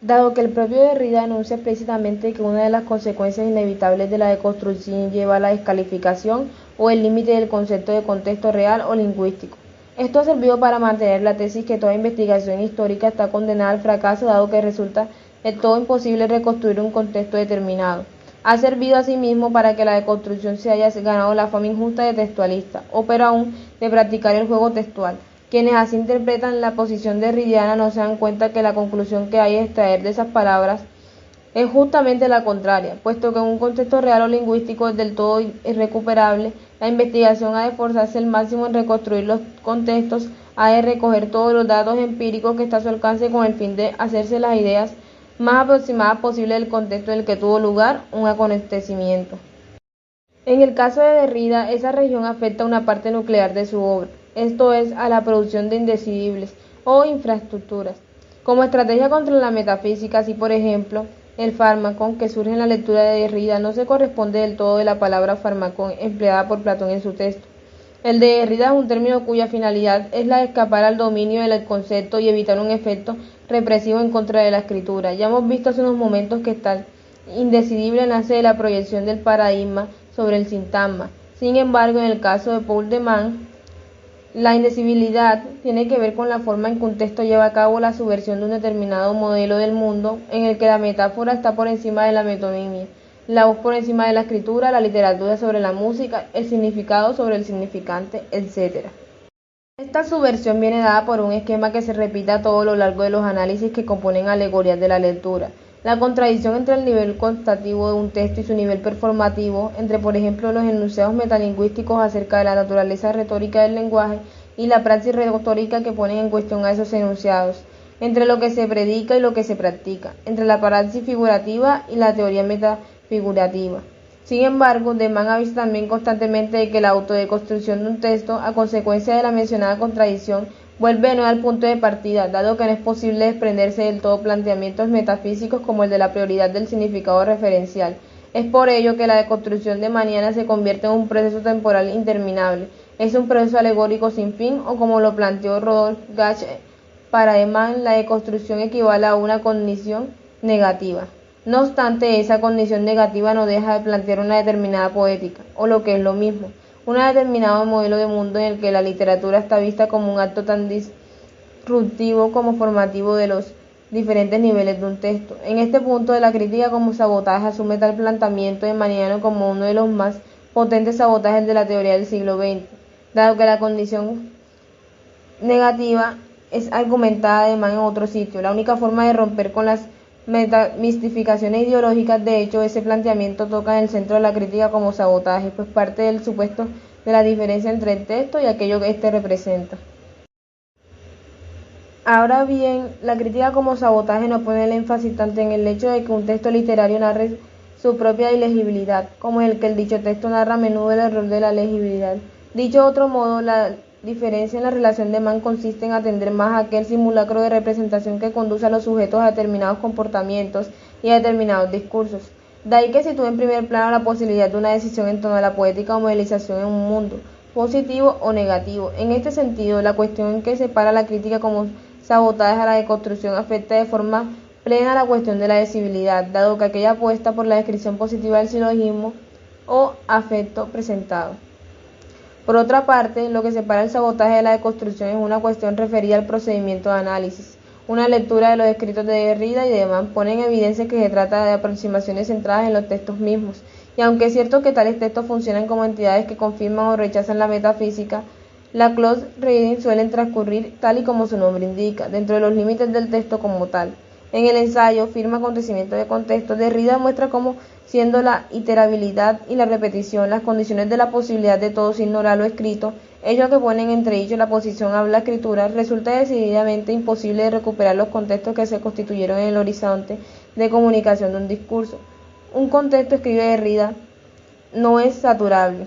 Dado que el propio Derrida anuncia explícitamente que una de las consecuencias inevitables de la deconstrucción lleva a la descalificación o el límite del concepto de contexto real o lingüístico. Esto ha servido para mantener la tesis que toda investigación histórica está condenada al fracaso, dado que resulta del todo imposible reconstruir un contexto determinado. Ha servido asimismo para que la deconstrucción se haya ganado la fama injusta de textualista, o pero aún de practicar el juego textual. Quienes así interpretan la posición derridiana no se dan cuenta que la conclusión que hay a extraer de esas palabras es justamente la contraria, puesto que en un contexto real o lingüístico es del todo irrecuperable, la investigación ha de esforzarse al máximo en reconstruir los contextos, ha de recoger todos los datos empíricos que está a su alcance con el fin de hacerse las ideas más aproximadas posible del contexto en el que tuvo lugar un acontecimiento. En el caso de Derrida, esa región afecta a una parte nuclear de su obra, esto es, a la producción de indecidibles o infraestructuras. Como estrategia contra la metafísica, así por ejemplo, el fármaco que surge en la lectura de Derrida no se corresponde del todo de la palabra fármaco empleada por Platón en su texto. El de Derrida es un término cuya finalidad es la de escapar al dominio del concepto y evitar un efecto represivo en contra de la escritura. Ya hemos visto hace unos momentos que tal indecidible nace de la proyección del paradigma sobre el sintagma. Sin embargo, en el caso de Paul de Man, La indecibilidad tiene que ver con la forma en que un texto lleva a cabo la subversión de un determinado modelo del mundo, en el que la metáfora está por encima de la metonimia, la voz por encima de la escritura, la literatura sobre la música, el significado sobre el significante, etc. Esta subversión viene dada por un esquema que se repite a todo lo largo de los análisis que componen alegorías de la lectura. La contradicción entre el nivel cuantitativo de un texto y su nivel performativo, entre por ejemplo los enunciados metalingüísticos acerca de la naturaleza retórica del lenguaje y la praxis retórica que ponen en cuestión a esos enunciados, entre lo que se predica y lo que se practica, entre la praxis figurativa y la teoría metafigurativa. Sin embargo, Deman avisa también constantemente de que la autodeconstrucción de un texto, a consecuencia de la mencionada contradicción, vuelve de nuevo al punto de partida, dado que no es posible desprenderse del todo planteamientos metafísicos como el de la prioridad del significado referencial. Es por ello que la deconstrucción demaniana se convierte en un proceso temporal interminable. Es un proceso alegórico sin fin, o como lo planteó Rodolphe Gasche, para Deman, la deconstrucción equivale a una condición negativa. No obstante, esa condición negativa no deja de plantear una determinada poética, o lo que es lo mismo, un determinado modelo de mundo en el que la literatura está vista como un acto tan disruptivo como formativo de los diferentes niveles de un texto. En este punto de la crítica como sabotaje asume tal planteamiento de Maniano como uno de los más potentes sabotajes de la teoría del siglo XX, dado que la condición negativa es argumentada además en otro sitio. La única forma de romper con las mistificaciones ideológicas, de hecho, ese planteamiento toca en el centro de la crítica como sabotaje, pues parte del supuesto de la diferencia entre el texto y aquello que éste representa. Ahora bien, la crítica como sabotaje no pone el énfasis tanto en el hecho de que un texto literario narre su propia ilegibilidad, como en el que el dicho texto narra a menudo el error de la legibilidad. Dicho de otro modo, la diferencia en la relación de Mann consiste en atender más a aquel simulacro de representación que conduce a los sujetos a determinados comportamientos y a determinados discursos. De ahí que sitúe en primer plano la posibilidad de una decisión en torno a la poética o modelización en un mundo, positivo o negativo. En este sentido, la cuestión en que separa la crítica como sabotaje a la deconstrucción afecta de forma plena la cuestión de la decibilidad, dado que aquella apuesta por la descripción positiva del silogismo o afecto presentado. Por otra parte, lo que separa el sabotaje de la deconstrucción es una cuestión referida al procedimiento de análisis. Una lectura de los escritos de Derrida y de Deman pone en evidencia que se trata de aproximaciones centradas en los textos mismos, y aunque es cierto que tales textos funcionan como entidades que confirman o rechazan la metafísica, la close reading suelen transcurrir tal y como su nombre indica, dentro de los límites del texto como tal. En el ensayo Firma acontecimiento de contexto, Derrida muestra cómo, siendo la iterabilidad y la repetición las condiciones de la posibilidad de todo signo oral o escrito, ellos que ponen entre ellos la posición habla-escritura, resulta decididamente imposible de recuperar los contextos que se constituyeron en el horizonte de comunicación de un discurso. Un contexto, escribe Derrida, no es saturable.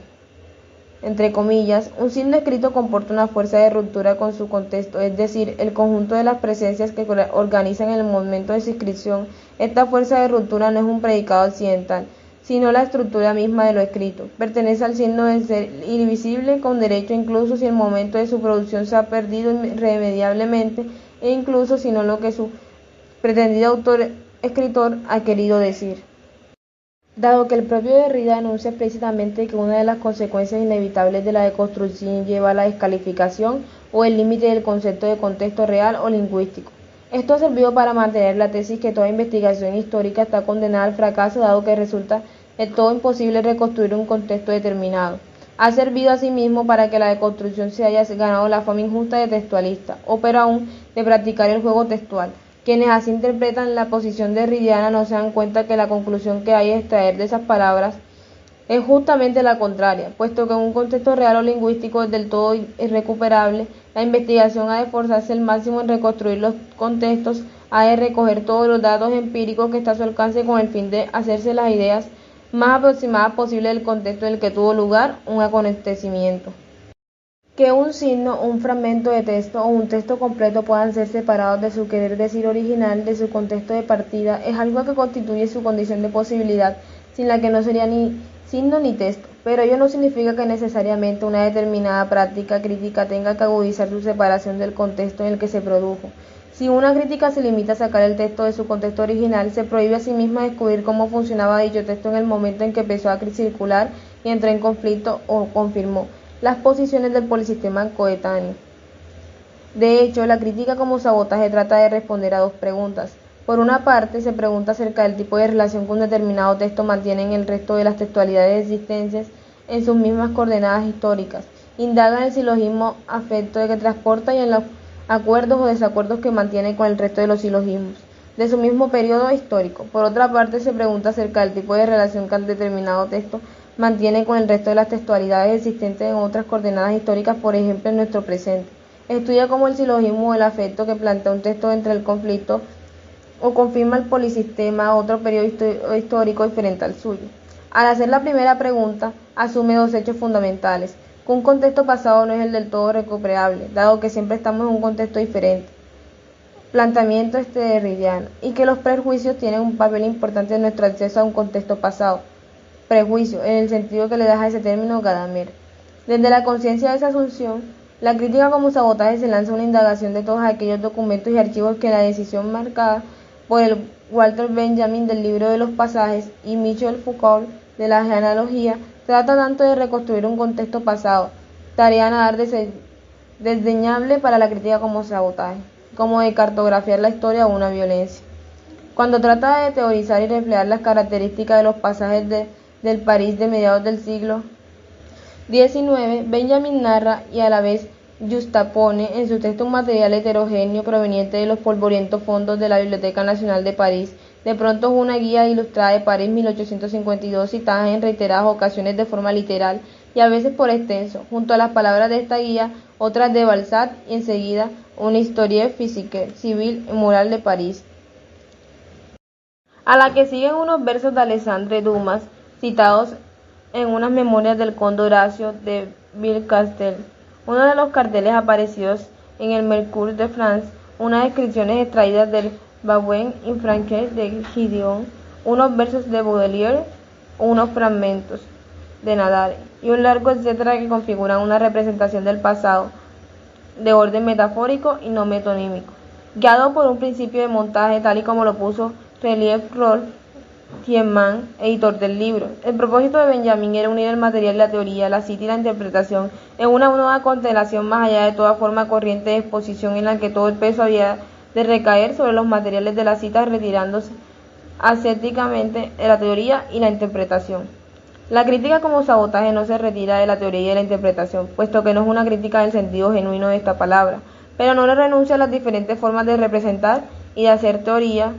Entre comillas, un signo escrito comporta una fuerza de ruptura con su contexto, es decir, el conjunto de las presencias que organizan el momento de su inscripción. Esta fuerza de ruptura no es un predicado accidental, sino la estructura misma de lo escrito. Pertenece al signo de ser indivisible con derecho, incluso si el momento de su producción se ha perdido irremediablemente, e incluso si no lo que su pretendido escritor ha querido decir. Dado que el propio Derrida anuncia explícitamente que una de las consecuencias inevitables de la deconstrucción lleva a la descalificación o el límite del concepto de contexto real o lingüístico. Esto ha servido para mantener la tesis que toda investigación histórica está condenada al fracaso, dado que resulta del todo imposible reconstruir un contexto determinado. Ha servido asimismo para que la deconstrucción se haya ganado la fama injusta de textualista, o peor aún, de practicar el juego textual. Quienes así interpretan la posición derridiana no se dan cuenta que la conclusión que hay a extraer de esas palabras es justamente la contraria, puesto que en un contexto real o lingüístico es del todo irrecuperable, la investigación ha de esforzarse al máximo en reconstruir los contextos, ha de recoger todos los datos empíricos que está a su alcance con el fin de hacerse las ideas más aproximadas posible del contexto en el que tuvo lugar un acontecimiento. Que un signo, un fragmento de texto o un texto completo puedan ser separados de su querer decir original, de su contexto de partida, es algo que constituye su condición de posibilidad, sin la que no sería ni signo ni texto, pero ello no significa que necesariamente una determinada práctica crítica tenga que agudizar su separación del contexto en el que se produjo. Si una crítica se limita a sacar el texto de su contexto original, se prohíbe a sí misma descubrir cómo funcionaba dicho texto en el momento en que empezó a circular y entró en conflicto o confirmó las posiciones del polisistema coetáneo. De hecho, la crítica como sabotaje trata de responder a dos preguntas. Por una parte, se pregunta acerca del tipo de relación que un determinado texto mantiene en el resto de las textualidades existentes en sus mismas coordenadas históricas. Indaga en el silogismo afecto de que transporta y en los acuerdos o desacuerdos que mantiene con el resto de los silogismos de su mismo periodo histórico. Por otra parte, se pregunta acerca del tipo de relación que el determinado texto mantiene con el resto de las textualidades existentes en otras coordenadas históricas, por ejemplo, en nuestro presente. Estudia cómo el silogismo o el afecto que plantea un texto entre el conflicto o confirma el polisistema a otro periodo histórico diferente al suyo. Al hacer la primera pregunta, asume dos hechos fundamentales: que un contexto pasado no es el del todo recuperable, dado que siempre estamos en un contexto diferente, planteamiento derridiano, y que los prejuicios tienen un papel importante en nuestro acceso a un contexto pasado. Prejuicio, en el sentido que le da a ese término Gadamer. Desde la conciencia de esa asunción, la crítica como sabotaje se lanza una indagación de todos aquellos documentos y archivos que la decisión marcada por el Walter Benjamin del libro de los pasajes y Michel Foucault de la genealogía trata tanto de reconstruir un contexto pasado, tarea nada desdeñable para la crítica como sabotaje, como de cartografiar la historia o una violencia. Cuando trata de teorizar y reflejar las características de los pasajes del París de mediados del siglo XIX, Benjamin narra y a la vez justapone en su texto un material heterogéneo proveniente de los polvorientos fondos de la Biblioteca Nacional de París. De pronto es una guía ilustrada de París 1852 citada en reiteradas ocasiones de forma literal y a veces por extenso, junto a las palabras de esta guía, otras de Balzac y enseguida una historia physique, civil y moral de París, a la que siguen unos versos de Alexandre Dumas, citados en unas memorias del conde Horacio de Villecastel. Uno de los carteles aparecidos en el Mercure de France, unas descripciones extraídas del Bauhain Infranche de Gideon, unos versos de Baudelaire, unos fragmentos de Nadar y un largo etcétera que configuran una representación del pasado de orden metafórico y no metonímico, guiado por un principio de montaje tal y como lo puso Relief Rolf Thielmann, editor del libro. El propósito de Benjamin era unir el material y la teoría, la cita y la interpretación en una nueva constelación más allá de toda forma corriente de exposición en la que todo el peso había de recaer sobre los materiales de la cita, retirándose ascéticamente de la teoría y la interpretación. La crítica como sabotaje no se retira de la teoría y de la interpretación, puesto que no es una crítica del sentido genuino de esta palabra, pero no le renuncia a las diferentes formas de representar y de hacer teoría,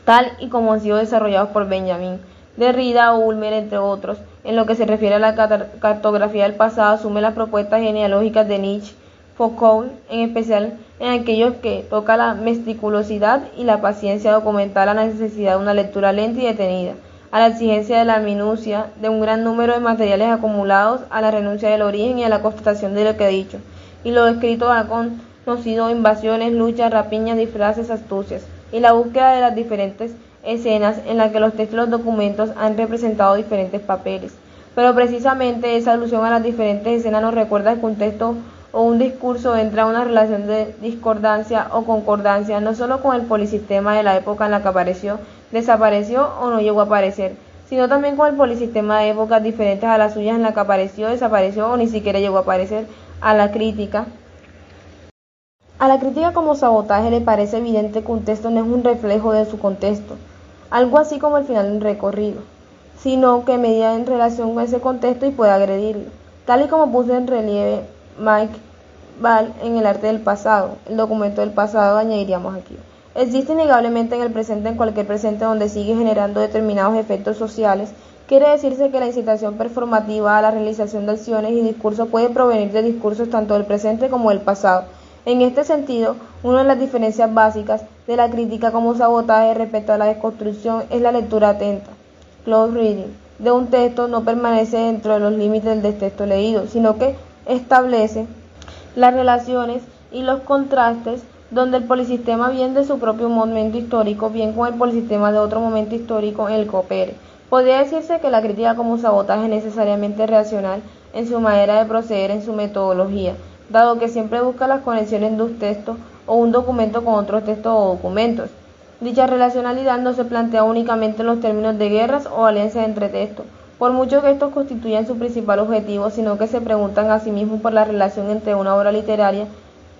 tal y como han sido desarrollados por Benjamin, Derrida o Ulmer, entre otros. En lo que se refiere a la cartografía del pasado, asume las propuestas genealógicas de Nietzsche, Foucault, en especial en aquellos que toca la meticulosidad y la paciencia documental, a la necesidad de una lectura lenta y detenida, a la exigencia de la minucia de un gran número de materiales acumulados, a la renuncia del origen y a la constatación de lo que he dicho, y lo escrito ha conocido invasiones, luchas, rapiñas, disfraces, astucias, y la búsqueda de las diferentes escenas en las que los textos y los documentos han representado diferentes papeles. Pero precisamente esa alusión a las diferentes escenas nos recuerda que un texto o un discurso entra en una relación de discordancia o concordancia no solo con el polisistema de la época en la que apareció, desapareció o no llegó a aparecer, sino también con el polisistema de épocas diferentes a las suyas en la que apareció, desapareció o ni siquiera llegó a aparecer. A la crítica como sabotaje le parece evidente que un texto no es un reflejo de su contexto, algo así como el final de un recorrido, sino que media en relación con ese contexto y puede agredirlo, tal y como puso en relieve Mike Ball en El arte del pasado, el documento del pasado, añadiríamos aquí. Existe innegablemente en el presente, en cualquier presente donde sigue generando determinados efectos sociales. Quiere decirse que la incitación performativa a la realización de acciones y discursos puede provenir de discursos tanto del presente como del pasado. En este sentido, una de las diferencias básicas de la crítica como sabotaje respecto a la desconstrucción es la lectura atenta, close reading, de un texto. No permanece dentro de los límites del texto leído, sino que establece las relaciones y los contrastes donde el polisistema bien de su propio momento histórico, bien con el polisistema de otro momento histórico en el que opere. Podría decirse que la crítica como sabotaje es necesariamente racional en su manera de proceder, en su metodología, dado que siempre busca las conexiones de un texto o un documento con otros textos o documentos. Dicha relacionalidad no se plantea únicamente en los términos de guerras o alianzas entre textos, por mucho que estos constituyan su principal objetivo, sino que se preguntan a sí mismos por la relación entre una obra literaria,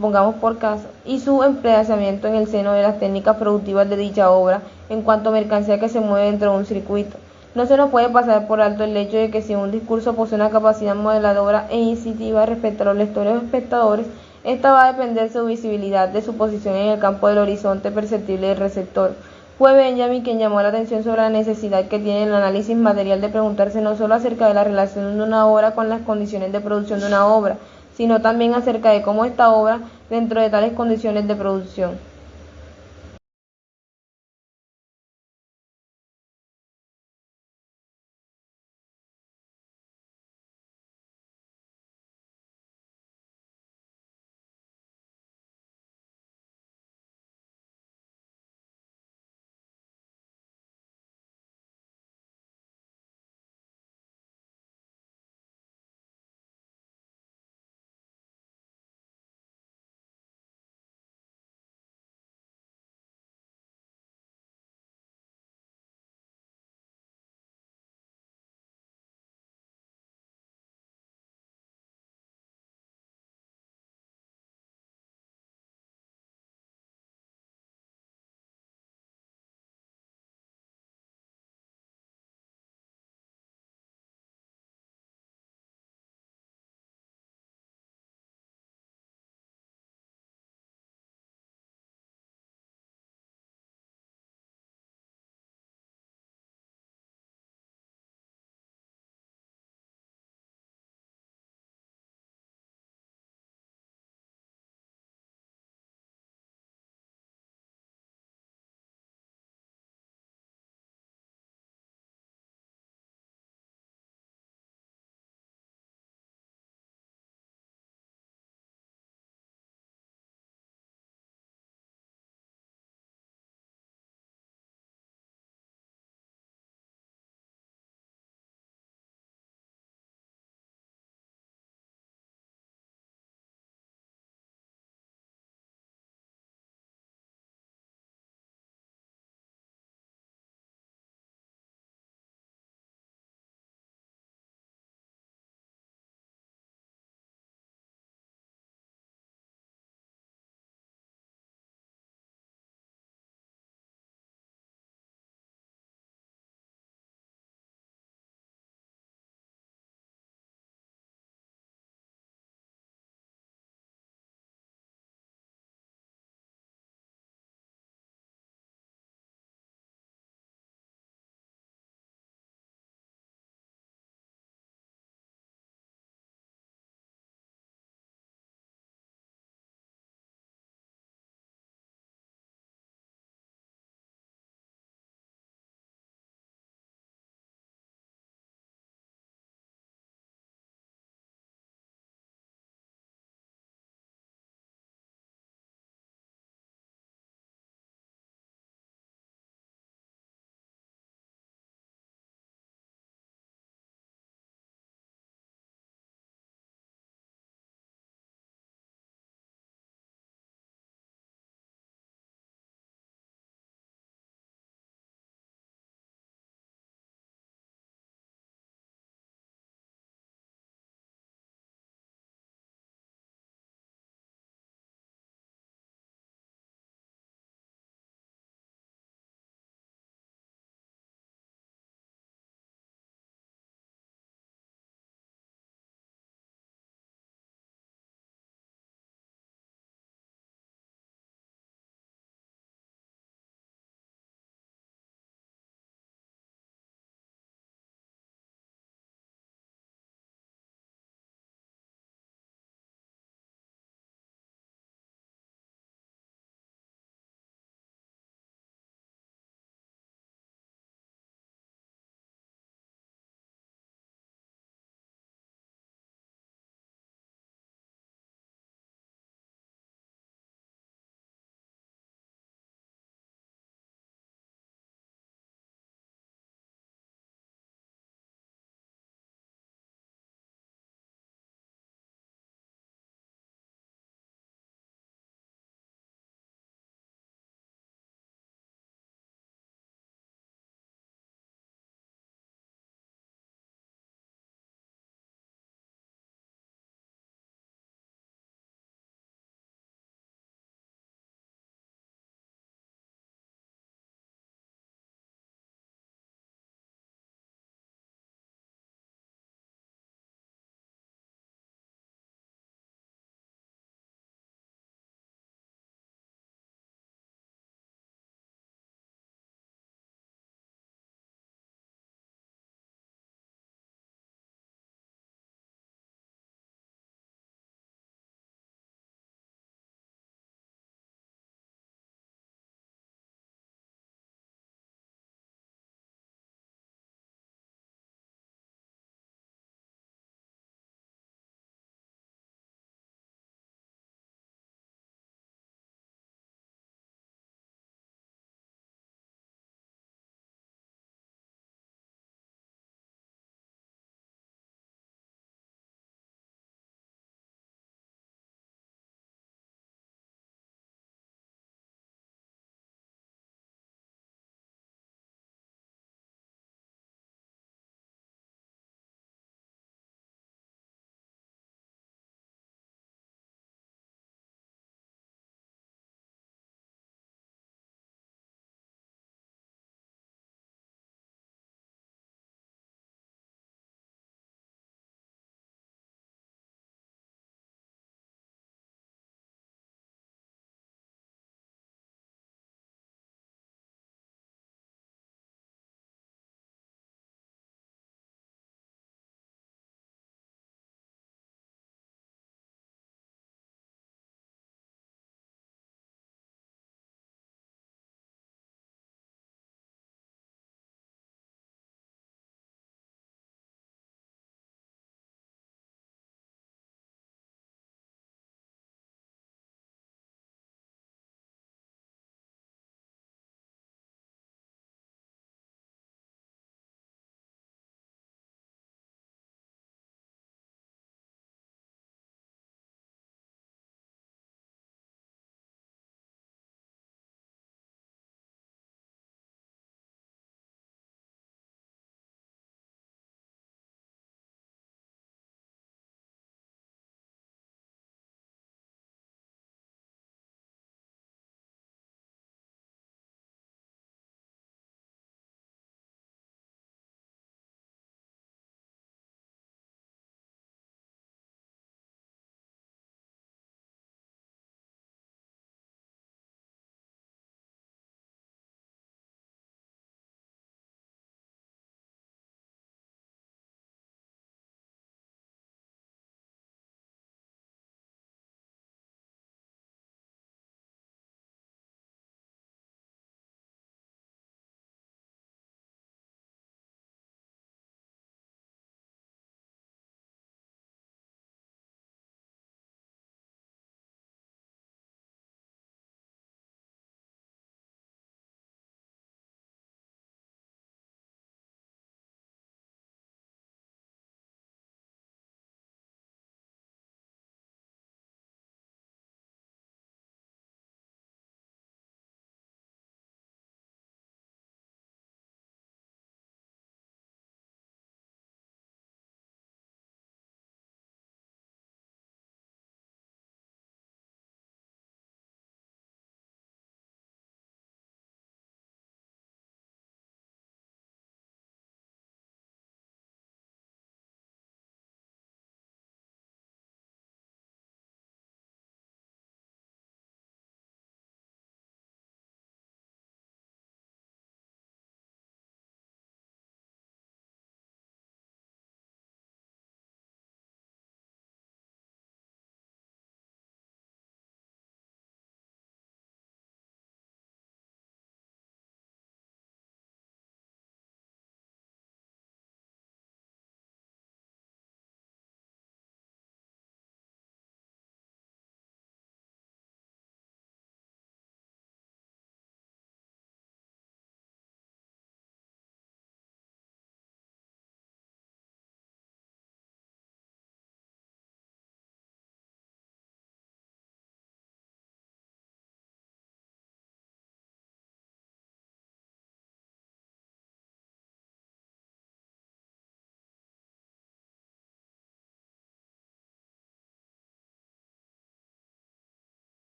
pongamos por caso, y su emplazamiento en el seno de las técnicas productivas de dicha obra, en cuanto a mercancía que se mueve dentro de un circuito. No se nos puede pasar por alto el hecho de que si un discurso posee una capacidad modeladora e incitiva respecto a los lectores o espectadores, esta va a depender de su visibilidad, de su posición en el campo del horizonte perceptible del receptor. Fue Benjamin quien llamó la atención sobre la necesidad que tiene el análisis material de preguntarse no solo acerca de la relación de una obra con las condiciones de producción de una obra, sino también acerca de cómo esta obra dentro de tales condiciones de producción.